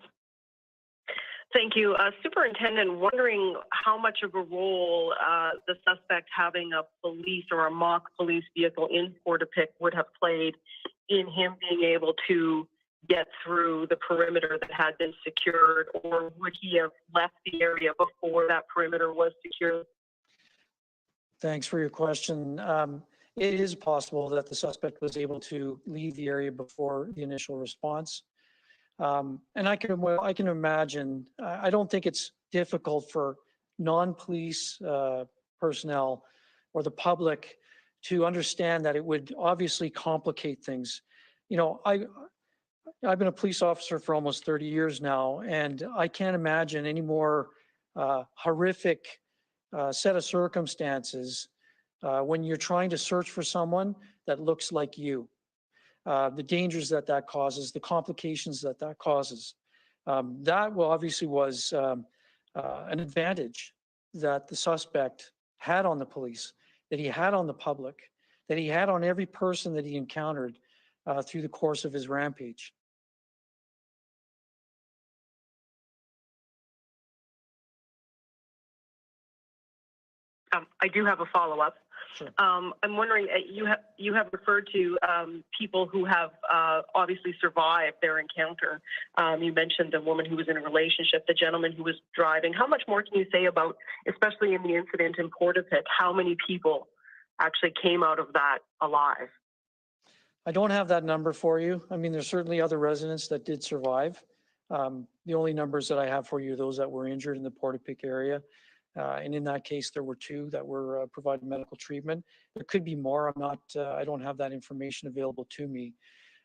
Thank you. Superintendent, wondering how much of a role the suspect having a police or a mock police vehicle in Portapic would have played in him being able to get through the perimeter that had been secured, or would he have left the area before that perimeter was secured? Thanks for your question. It is possible that the suspect was able to leave the area before the initial response. And I can imagine, I don't think it's difficult for non-police personnel or the public to understand that it would obviously complicate things. I've been a police officer for almost 30 years now, and I can't imagine any more horrific set of circumstances when you're trying to search for someone that looks like you. the dangers that that causes, the complications that that causes. That obviously was an advantage that the suspect had on the police, that he had on the public, that he had on every person that he encountered through the course of his rampage. I do have a follow-up. Sure. I'm wondering, you have referred to people who have obviously survived their encounter. You mentioned the woman who was in a relationship, the gentleman who was driving. How much more can you say about, especially in the incident in Portapique, how many people actually came out of that alive? I don't have that number for you. I mean, there's certainly other residents that did survive. The only numbers that I have for you are those that were injured in the Portapique area. And in that case, there were 2 that were provided medical treatment. There could be more. I don't have that information available to me.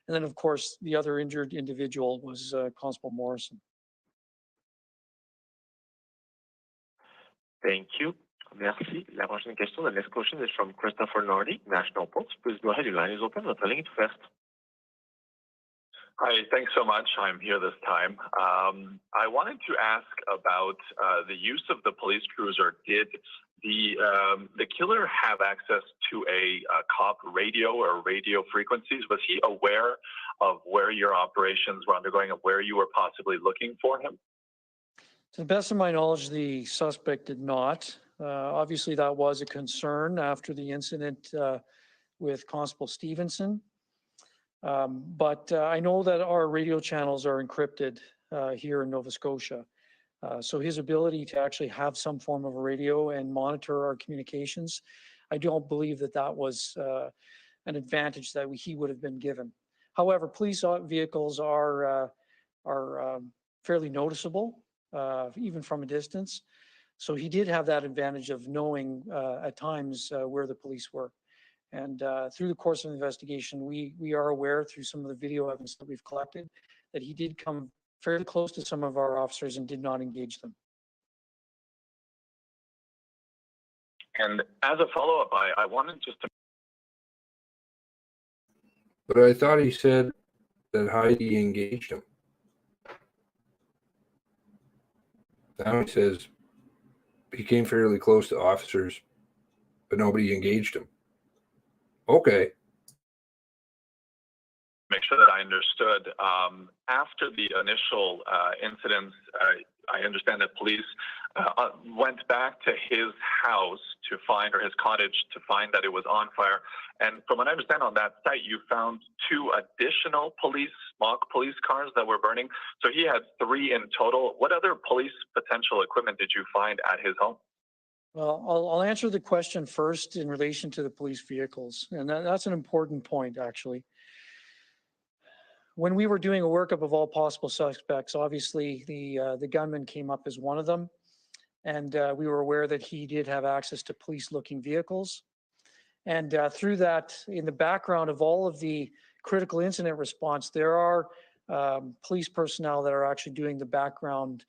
And then, of course, the other injured individual was Constable Morrison. Thank you. Merci. La prochaine question, the next question is from Christopher Nardi, National Post. Please go ahead. Your line is open. Votre ligne est ouverte. Hi, thanks so much. I'm here this time. I wanted to ask about the use of the police cruiser. Did the killer have access to a cop radio or radio frequencies? Was he aware of where your operations were undergoing and where you were possibly looking for him? To the best of my knowledge, the suspect did not. Obviously, that was a concern after the incident with Constable Stevenson. But I know that our radio channels are encrypted here in Nova Scotia. So his ability to actually have some form of a radio and monitor our communications, I don't believe that that was an advantage that he would have been given. However, police vehicles are fairly noticeable, even from a distance. So he did have that advantage of knowing at times where the police were. And through the course of the investigation, we are aware through some of the video evidence that we've collected that he did come fairly close to some of our officers and did not engage them. And as a follow-up, I wanted just to... But I thought he said that Heidi engaged him. Now he says he came fairly close to officers, but nobody engaged him. Okay. Make sure that I understood. After the initial incidents, I understand that police went back to his house to find, or his cottage to find that it was on fire. And from what I understand on that site, you found 2 additional mock police cars that were burning. So he had 3 in total. What other police potential equipment did you find at his home? Well, I'll answer the question first in relation to the police vehicles. And that's an important point, actually. When we were doing a workup of all possible suspects, obviously the gunman came up as one of them. And we were aware that he did have access to police-looking vehicles. And through that, in the background of all of the critical incident response, there are police personnel that are actually doing the background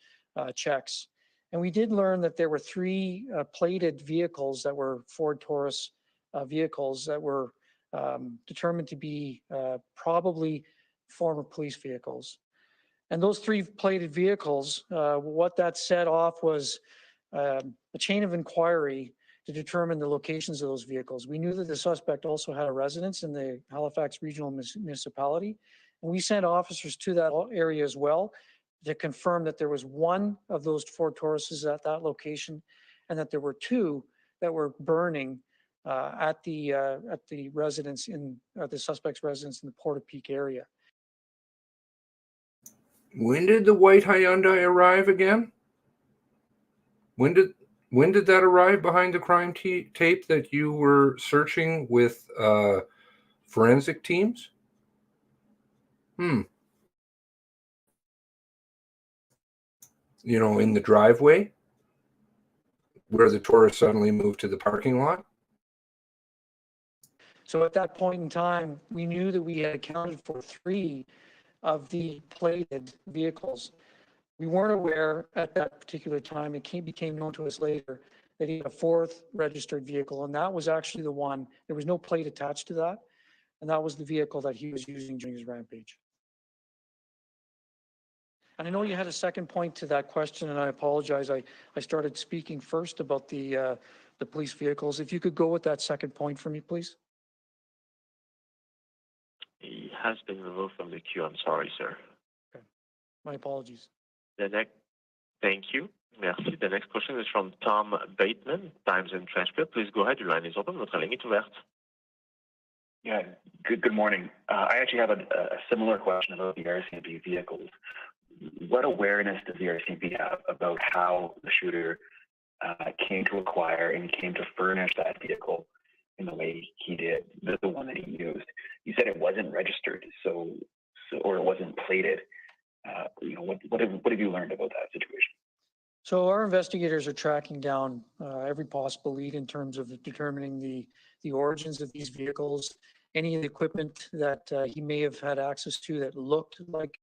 checks. And we did learn that there were 3 plated vehicles that were Ford Taurus vehicles that were determined to be probably former police vehicles. And those 3 plated vehicles, what that set off was a chain of inquiry to determine the locations of those vehicles. We knew that the suspect also had a residence in the Halifax Regional Municipality, and we sent officers to that area as well to confirm that there was 1 of those Ford Tauruses at that location, and that there were 2 that were burning at the residence in the suspect's residence in the Portapique area. When did the white Hyundai arrive again? When did that arrive behind the crime tape that you were searching with forensic teams? You know, in the driveway where the Taurus suddenly moved to the parking lot? So at that point in time, we knew that we had accounted for 3 of the plated vehicles. We weren't aware at that particular time, it became known to us later, that he had a 4th registered vehicle, and that was actually the one, there was no plate attached to that. and that was the vehicle that he was using during his rampage. And I know you had a second point to that question, and I apologize. I started speaking first about the police vehicles. If you could go with that second point for me, please. He has been removed from the queue. I'm sorry, sir. Okay. My apologies. Thank you. Merci. The next question is from Tom Bateman, Times and Transcript. Please go ahead. Your line is open. Votre ligne est ouverte. Yeah, good morning. I actually have a similar question about the RCMP vehicles. What awareness does the RCMP have about how the shooter came to acquire and came to furnish that vehicle in the way he did, the one that he used? You said it wasn't registered, or it wasn't plated. What have you learned about that situation? So our investigators are tracking down every possible lead in terms of determining the origins of these vehicles, any of the equipment that he may have had access to that looked like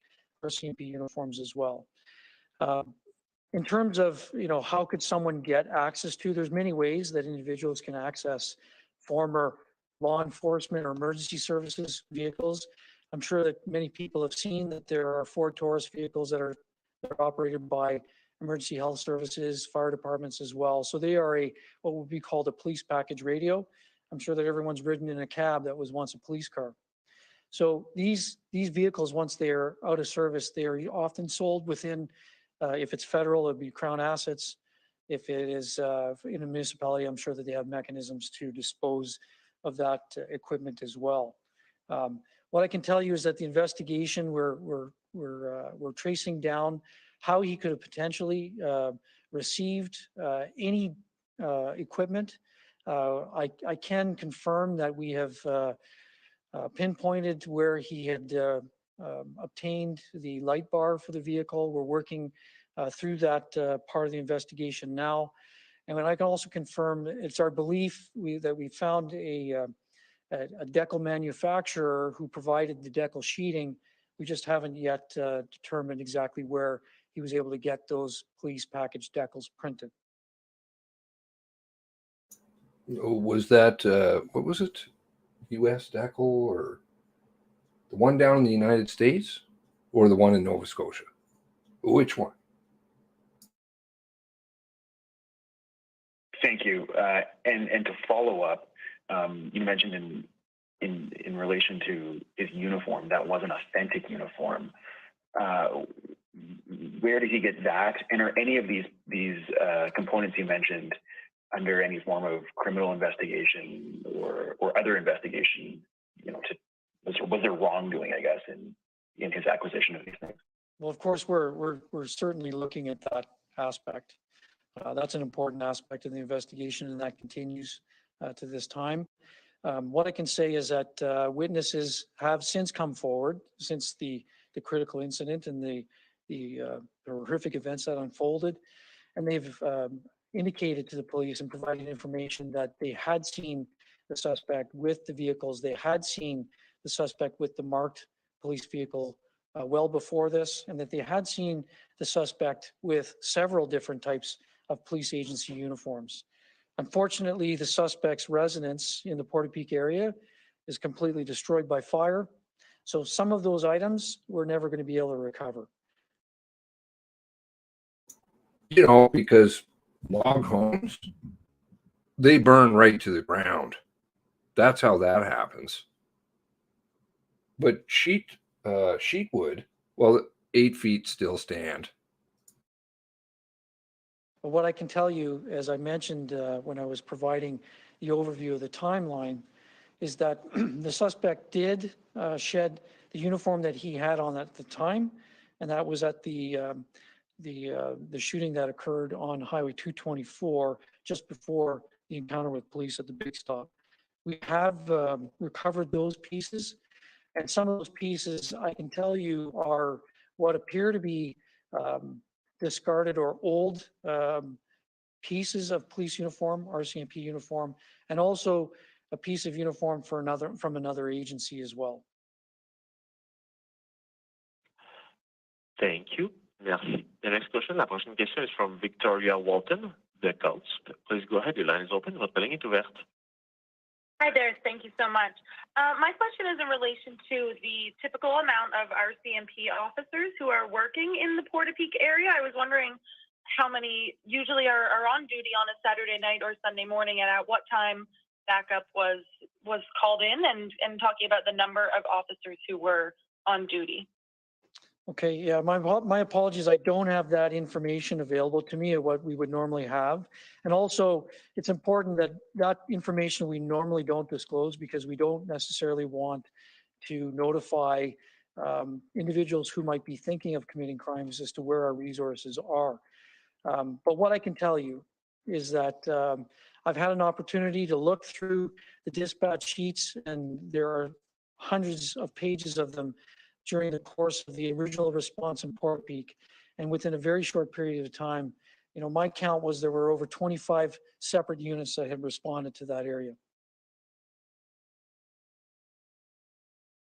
Rcmp uniforms as well. In terms of, how could someone get access to, there's many ways that individuals can access former law enforcement or emergency services vehicles. I'm sure that many people have seen that there are Ford Taurus vehicles that are operated by emergency health services, fire departments as well. So they are what would be called a police package radio. I'm sure that everyone's ridden in a cab that was once a police car. So these vehicles, once they are out of service, they are often sold within, if it's federal, it would be Crown assets. If it is in a municipality, I'm sure that they have mechanisms to dispose of that equipment as well. What I can tell you is that the investigation, we're tracing down how he could have potentially received any equipment. I can confirm that we have pinpointed where he had obtained the light bar for the vehicle. We're working through that part of the investigation now. And I can also confirm it's our belief that we found a decal manufacturer who provided the decal sheeting. We just haven't yet determined exactly where he was able to get those police package decals printed. Was that, what was it? U.S. decal, or the one down in the United States, or the one in Nova Scotia? Which one? Thank you. And to follow up, you mentioned in relation to his uniform, that was an authentic uniform. Where did he get that? And are any of these components you mentioned under any form of criminal investigation or other investigation? Was there wrongdoing, I guess, in his acquisition of these things? Well, of course, we're certainly looking at that aspect. That's an important aspect of the investigation, and that continues to this time. What I can say is that witnesses have since come forward since the critical incident and the horrific events that unfolded, and they've indicated to the police and provided information that they had seen the suspect with the vehicles. They had seen the suspect with the marked police vehicle well before this, and that they had seen the suspect with several different types of police agency uniforms. Unfortunately, the suspect's residence in the Portapique area is completely destroyed by fire. So some of those items we're never going to be able to recover. Because log homes, they burn right to the ground. That's how that happens. But sheet wood, well, 8 feet still stand. But what I can tell you, as I mentioned when I was providing the overview of the timeline, is that the suspect did shed the uniform that he had on at the time, and that was at the shooting that occurred on Highway 224 just before the encounter with police at the Big Stop. We have recovered those pieces, and some of those pieces I can tell you are what appear to be discarded or old pieces of police uniform, RCMP uniform, and also a piece of uniform from another agency as well. Thank you. Merci. The next question, la prochaine question is from Victoria Walton, The Coast. Please go ahead. Your line is open. Votre ligne est ouverte. Hi there. Thank you so much. My question is in relation to the typical amount of RCMP officers who are working in the Portapique area. I was wondering how many usually are on duty on a Saturday night or Sunday morning, and at what time backup was called in, and talking about the number of officers who were on duty. Okay, yeah, my apologies. I don't have that information available to me of what we would normally have. And also, it's important that that information we normally don't disclose because we don't necessarily want to notify individuals who might be thinking of committing crimes as to where our resources are. But what I can tell you is that I've had an opportunity to look through the dispatch sheets, and there are hundreds of pages of them during the course of the original response in Portapique. And within a very short period of time, you know, my count was there were over 25 separate units that had responded to that area.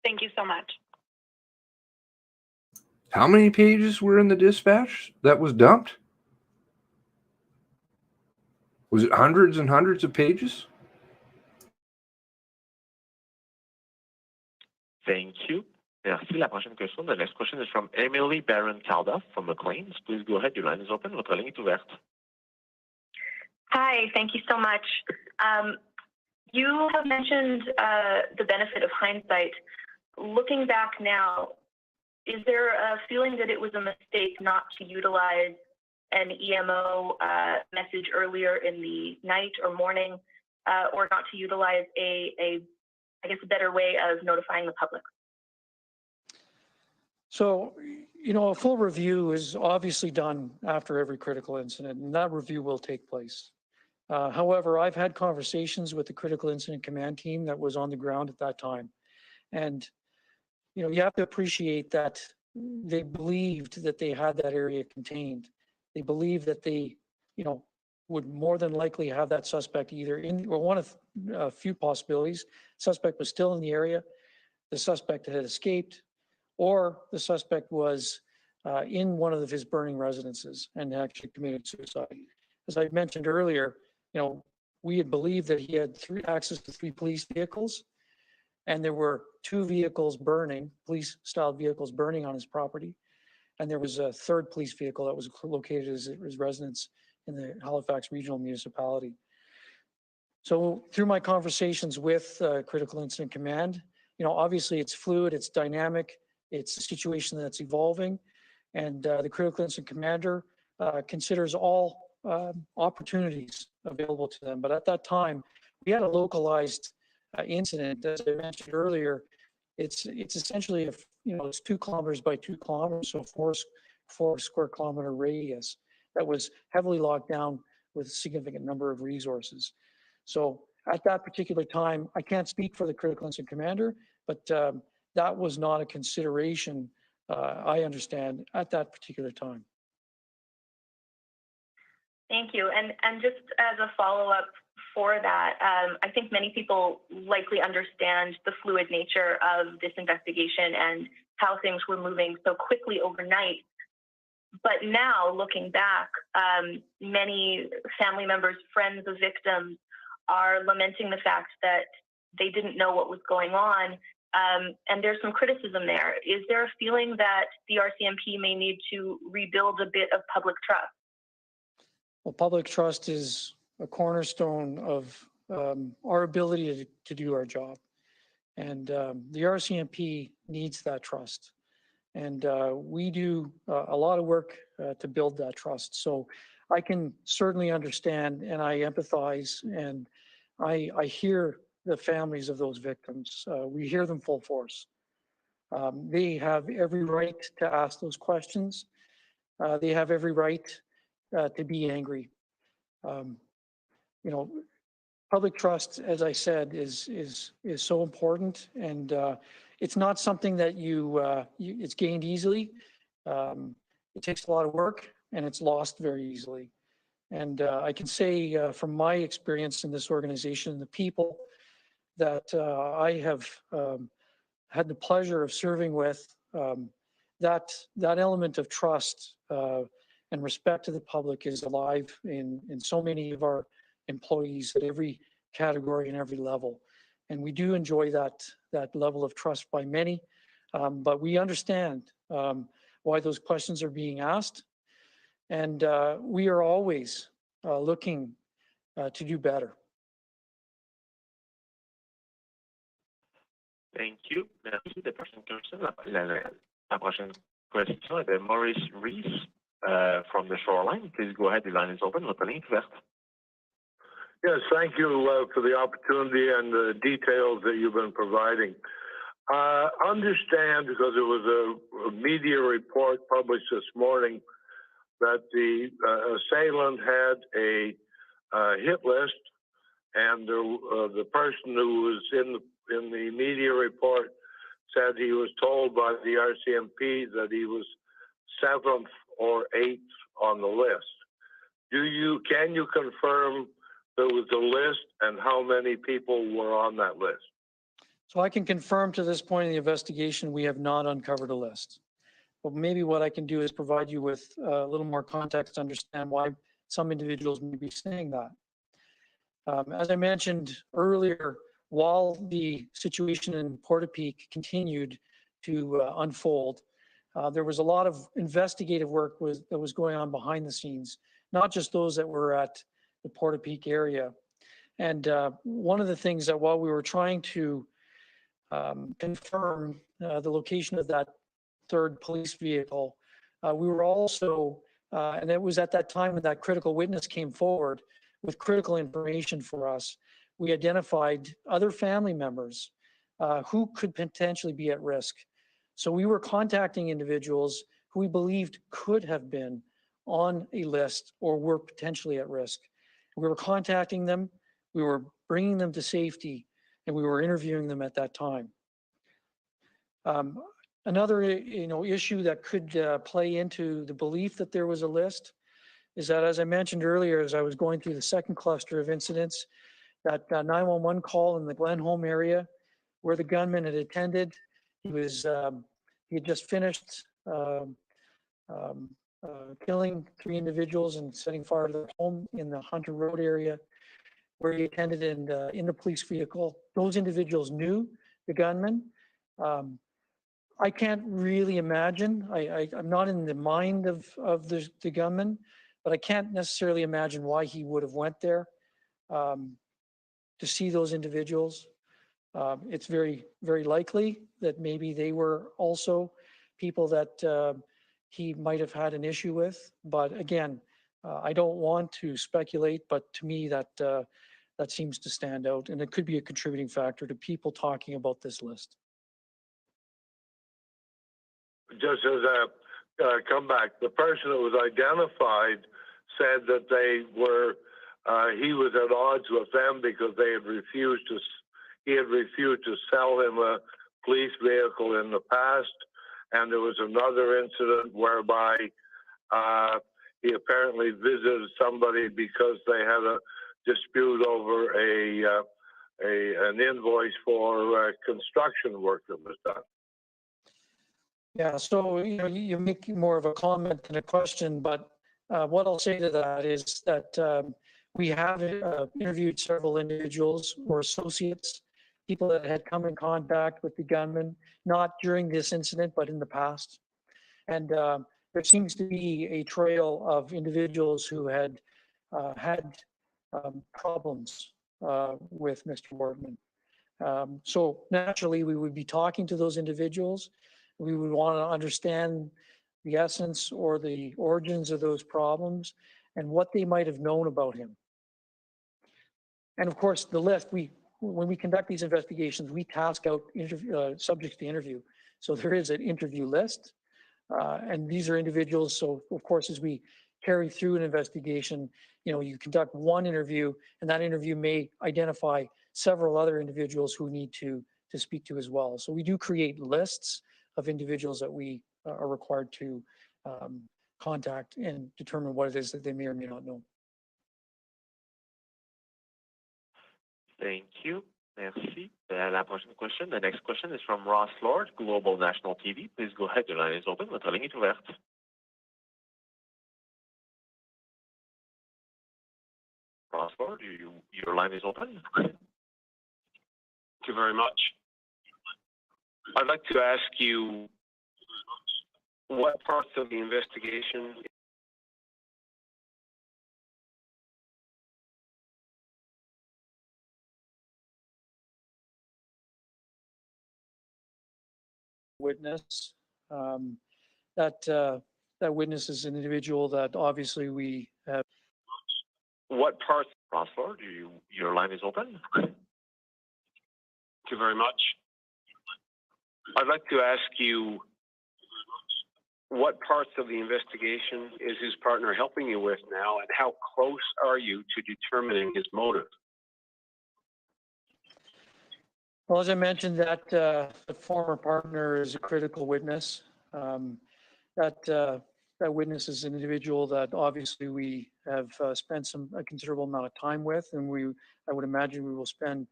Thank you so much. How many pages were in the dispatch that was dumped? Was it hundreds and hundreds of pages? Thank you. Merci. La prochaine question. The next question is from Emily Barron-Calda from Maclean's. Please go ahead. Your line is open. Votre ligne est ouverte. Hi, thank you so much. You have mentioned the benefit of hindsight. Looking back now, is there a feeling that it was a mistake not to utilize an EMO message earlier in the night or morning, or not to utilize I guess, a better way of notifying the public? So, you know, a full review is obviously done after every critical incident, and that review will take place. However, I've had conversations with the critical incident command team that was on the ground at that time. And, you know, you have to appreciate that they believed that they had that area contained. They believed that they, you know, would more than likely have that suspect either in, or one of a few possibilities. Suspect was still in the area, the suspect had escaped, or the suspect was in one of his burning residences and actually committed suicide. As I mentioned earlier, you know, we had believed that he had access to 3 police vehicles, and there were 2 vehicles burning, police-style vehicles burning on his property, and there was a 3rd police vehicle that was located at his residence in the Halifax Regional Municipality. So through my conversations with Critical Incident Command, you know, obviously it's fluid, it's dynamic, it's a situation that's evolving, and the Critical Incident Commander considers all opportunities available to them. But at that time, we had a localized incident, as I mentioned earlier. It's essentially, it's 2 kilometers by 2 kilometers, so 4 square kilometer radius that was heavily locked down with a significant number of resources. So at that particular time, I can't speak for the Critical Incident Commander, but that was not a consideration, I understand, at that particular time. Thank you. And just as a follow-up for that, I think many people likely understand the fluid nature of this investigation and how things were moving so quickly overnight. But now, looking back, many family members, friends of victims are lamenting the fact that they didn't know what was going on. And there's some criticism there. Is there a feeling that the RCMP may need to rebuild a bit of public trust? Well, public trust is a cornerstone of our ability to do our job. And the RCMP needs that trust. And we do a lot of work to build that trust. So I can certainly understand, and I empathize, and I hear the families of those victims. We hear them full force. They have every right to ask those questions. They have every right to be angry. Public trust, as I said, is so important, and it's not something that it's gained easily. It takes a lot of work, and it's lost very easily. And I can say from my experience in this organization, the people that I have had the pleasure of serving with, that element of trust and respect to the public is alive in so many of our employees at every category and every level. And we do enjoy that level of trust by many, but we understand why those questions are being asked. And we are always looking to do better. Thank you. Merci. La prochaine question, la prochaine question est de Maurice Reese from the Shoreline. Please go ahead. The line is open. Votre ligne est ouverte. Yes, thank you for the opportunity and the details that you've been providing. Understand, because there was a media report published this morning, that the assailant had a hit list, and the person who was in the media report said he was told by the RCMP that he was 7th or 8th on the list. Can you confirm there was a list and how many people were on that list? So I can confirm to this point in the investigation, we have not uncovered a list. But maybe what I can do is provide you with a little more context to understand why some individuals may be saying that. As I mentioned earlier, while the situation in Portapique continued to unfold, there was a lot of investigative work that was going on behind the scenes, not just those that were at the Portapique area. And one of the things that while we were trying to confirm the location of that third police vehicle, we were also, and it was at that time when that critical witness came forward with critical information for us, we identified other family members who could potentially be at risk. So we were contacting individuals who we believed could have been on a list or were potentially at risk. We were contacting them, we were bringing them to safety, and we were interviewing them at that time. Another issue that could play into the belief that there was a list is that, as I mentioned earlier, as I was going through the second cluster of incidents, that 911 call in the Glenholm area where the gunman had attended, he had just finished killing 3 individuals and setting fire to their home in the Hunter Road area where he attended in the police vehicle. Those individuals knew the gunman. I can't really imagine. I'm not in the mind of the gunman, but I can't necessarily imagine why he would have went there to see those individuals. It's very, very likely that maybe they were also people that he might have had an issue with. But again, I don't want to speculate, but to me that seems to stand out, and it could be a contributing factor to people talking about this list. Just as a comeback, the person that was identified said that he was at odds with them because he had refused to sell him a police vehicle in the past. And there was another incident whereby he apparently visited somebody because they had a dispute over an invoice for construction work that was done. Yeah, so you make more of a comment than a question, but what I'll say to that is that we have interviewed several individuals or associates, people that had come in contact with the gunman, not during this incident, but in the past. And there seems to be a trail of individuals who had had problems with Mr. Wortman. So naturally, we would be talking to those individuals. We would want to understand the essence or the origins of those problems and what they might have known about him. And of course, the list, when we conduct these investigations, we task out subjects to interview. So there is an interview list, and these are individuals. So of course, as we carry through an investigation, you conduct one interview, and that interview may identify several other individuals who need to speak to as well. So we do create lists of individuals that we are required to contact and determine what it is that they may or may not know. Thank you. Merci. La prochaine question. The next question is from Ross Lord, Global National TV. Please go ahead. Your line is open. Votre ligne est ouverte. Ross, François, your line is open. Thank you very much. I'd like to ask you what parts of the investigation witness. That witness is an individual that obviously we have. what parts François, your line is open. Thank you very much. I'd like to ask you what parts of the investigation is his partner helping you with now, and how close are you to determining his motive? Well, as I mentioned, that the former partner is a critical witness. That witness is an individual that obviously we have spent a considerable amount of time with, and I would imagine we will spend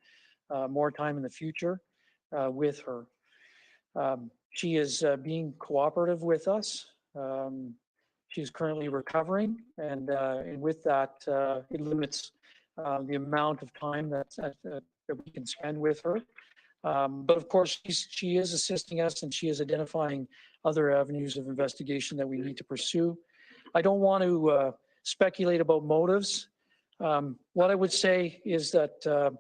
more time in the future with her. She is being cooperative with us. She is currently recovering, and with that, it limits the amount of time that we can spend with her. But of course, she is assisting us, and she is identifying other avenues of investigation that we need to pursue. I don't want to speculate about motives. What I would say is that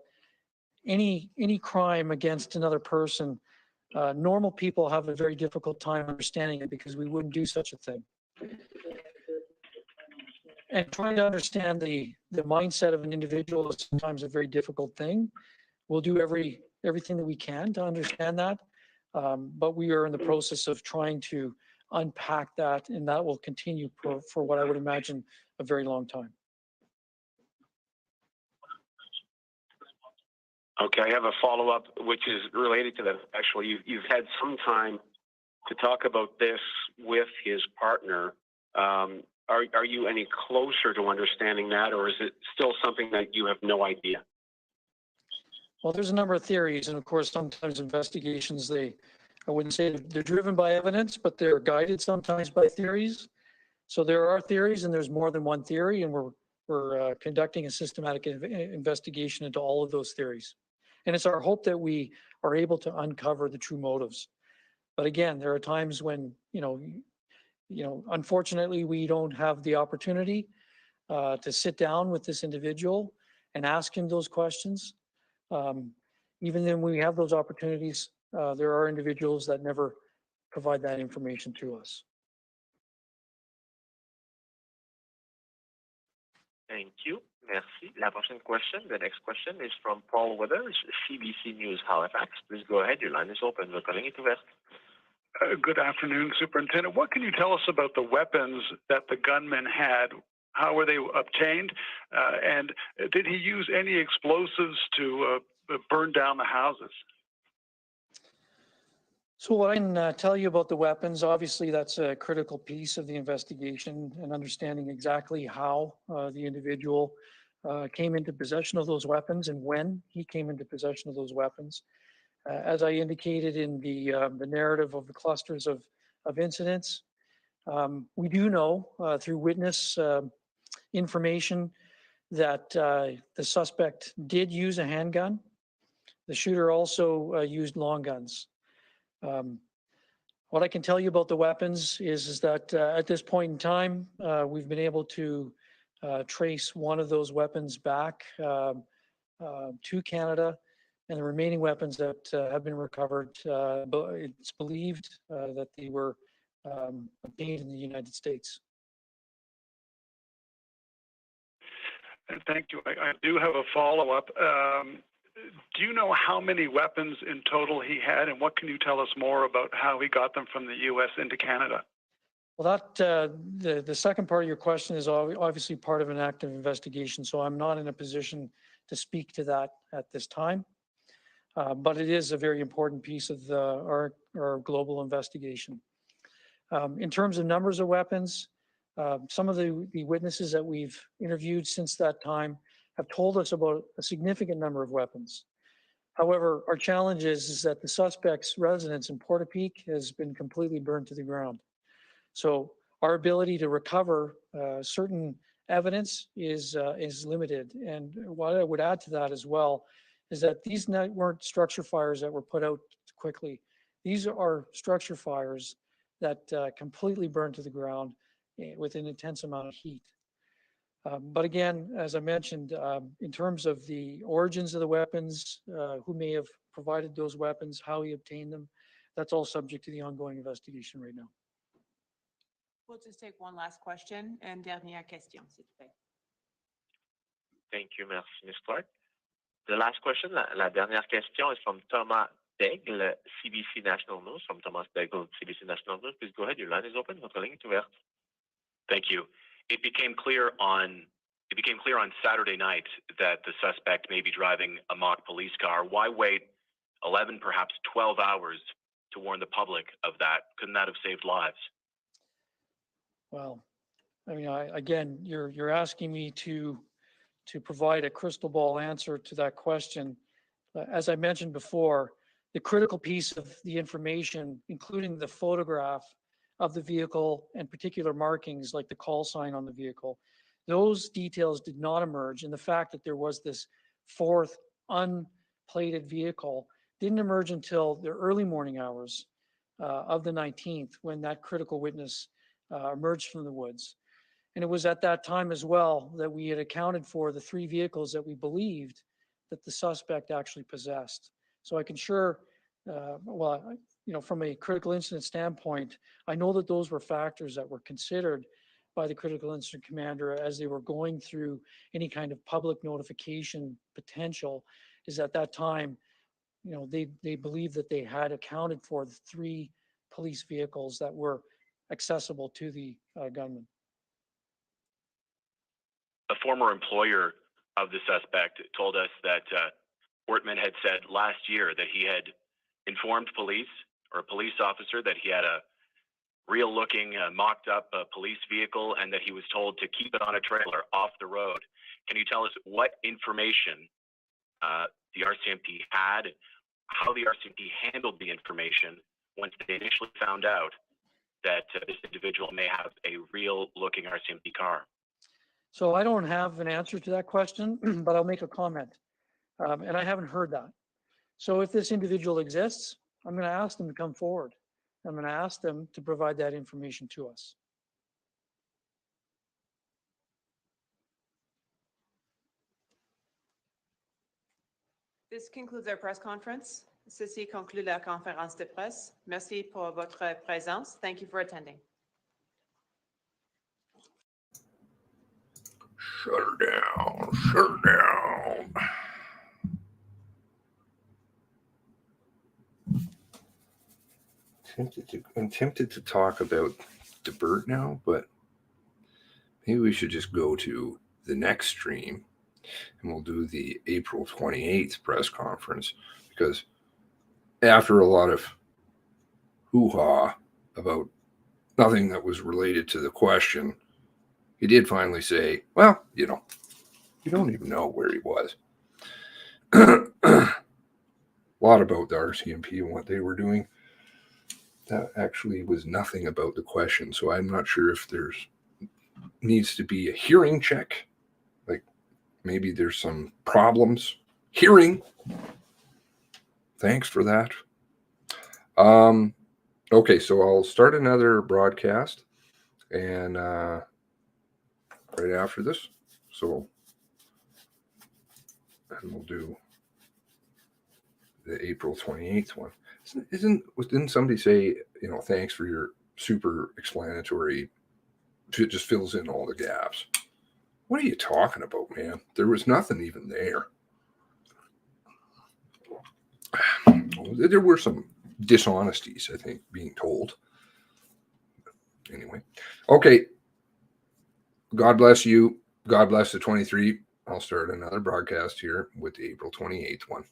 any crime against another person, normal people have a very difficult time understanding it because we wouldn't do such a thing. And trying to understand the mindset of an individual is sometimes a very difficult thing. We'll do everything that we can to understand that, but we are in the process of trying to unpack that, and that will continue for what I would imagine a very long time. Okay, I have a follow-up, which is related to that. Actually, you've had some time to talk about this with his partner. Are you any closer to understanding that, or is it still something that you have no idea? Well, there's a number of theories, and of course, sometimes investigations, I wouldn't say they're driven by evidence, but they're guided sometimes by theories. So there are theories, and there's more than one theory, and we're conducting a systematic investigation into all of those theories. And it's our hope that we are able to uncover the true motives. But again, there are times when, unfortunately, we don't have the opportunity to sit down with this individual and ask him those questions. Even then we have those opportunities, there are individuals that never provide that information to us. Thank you. Merci. La prochaine question, the next question is from Paul Withers, CBC News, Halifax. Please go ahead. Your line is open. Votre ligne est ouverte. Good afternoon, Superintendent. What can you tell us about the weapons that the gunman had? How were they obtained? And did he use any explosives to burn down the houses? So what I can tell you about the weapons, obviously that's a critical piece of the investigation, and understanding exactly how the individual came into possession of those weapons and when he came into possession of those weapons. As I indicated in the narrative of the clusters of incidents, we do know through witness information that the suspect did use a handgun. The shooter also used long guns. What I can tell you about the weapons is that at this point in time, we've been able to trace one of those weapons back to Canada, and the remaining weapons that have been recovered, it's believed that they were obtained in the United States. Thank you. I do have a follow-up. Do you know how many weapons in total he had, and what can you tell us more about how he got them from the U.S. into Canada? Well, the second part of your question is obviously part of an active investigation, so I'm not in a position to speak to that at this time. But it is a very important piece of our global investigation. In terms of numbers of weapons, some of the witnesses that we've interviewed since that time have told us about a significant number of weapons. However, our challenge is that the suspect's residence in Portapique has been completely burned to the ground. So our ability to recover certain evidence is limited. And what I would add to that as well is that these weren't structure fires that were put out quickly. These are structure fires that completely burned to the ground with an intense amount of heat. But again, as I mentioned, in terms of the origins of the weapons, who may have provided those weapons, how he obtained them, that's all subject to the ongoing investigation right now. We'll just take one last question. And dernière question, s'il vous plaît. Thank you, merci, Ms. Clark. The last question, la dernière question is from Thomas Daigle, CBC National News. From Thomas Daigle, CBC National News. Please go ahead. Your line is open. Votre ligne est ouverte. Thank you. It became clear on Saturday night that the suspect may be driving a mock police car. Why wait 11, perhaps 12 hours to warn the public of that? Couldn't that have saved lives? Well, I mean, again, you're asking me to provide a crystal ball answer to that question. As I mentioned before, the critical piece of the information, including the photograph of the vehicle and particular markings like the call sign on the vehicle, those details did not emerge. And the fact that there was this fourth unplated vehicle didn't emerge until the early morning hours of the 19th, when that critical witness emerged from the woods. And it was at that time as well that we had accounted for the 3 vehicles that we believed that the suspect actually possessed. So I can from a critical incident standpoint, I know that those were factors that were considered by the critical incident commander as they were going through any kind of public notification potential. Is at that time, they believed that they had accounted for the 3 police vehicles that were accessible to the gunman. A former employer of the suspect told us that Wortman had said last year that he had informed police or a police officer that he had a real-looking, mocked-up police vehicle, and that he was told to keep it on a trailer off the road. Can you tell us what information the RCMP had, how the RCMP handled the information once they initially found out that this individual may have a real-looking RCMP car? So I don't have an answer to that question, but I'll make a comment. And I haven't heard that. So if this individual exists, I'm going to ask them to come forward. I'm going to ask them to provide that information to us. This concludes our press conference. Ceci conclut la conférence de presse. Merci pour votre présence. Thank you for attending. Shut her down. Shut her down. I'm tempted to talk about DeBert now, but maybe we should just go to the next stream and we'll do the April 28th press conference, because after a lot of hoo-ha about nothing that was related to the question, he did finally say, well, you don't even know where he was. A lot about the RCMP and what they were doing. That actually was nothing about the question. So I'm not sure if there's needs to be a hearing check. Like maybe there's some problems hearing. Thanks for that. Okay, so I'll start another broadcast and right after this. So and we'll do the April 28th one. Didn't somebody say, thanks for your super explanatory, it just fills in all the gaps? What are you talking about, man? There was nothing even there. There were some dishonesties, I think, being told. Anyway. Okay. God bless you. God bless the 23. I'll start another broadcast here with the April 28th one.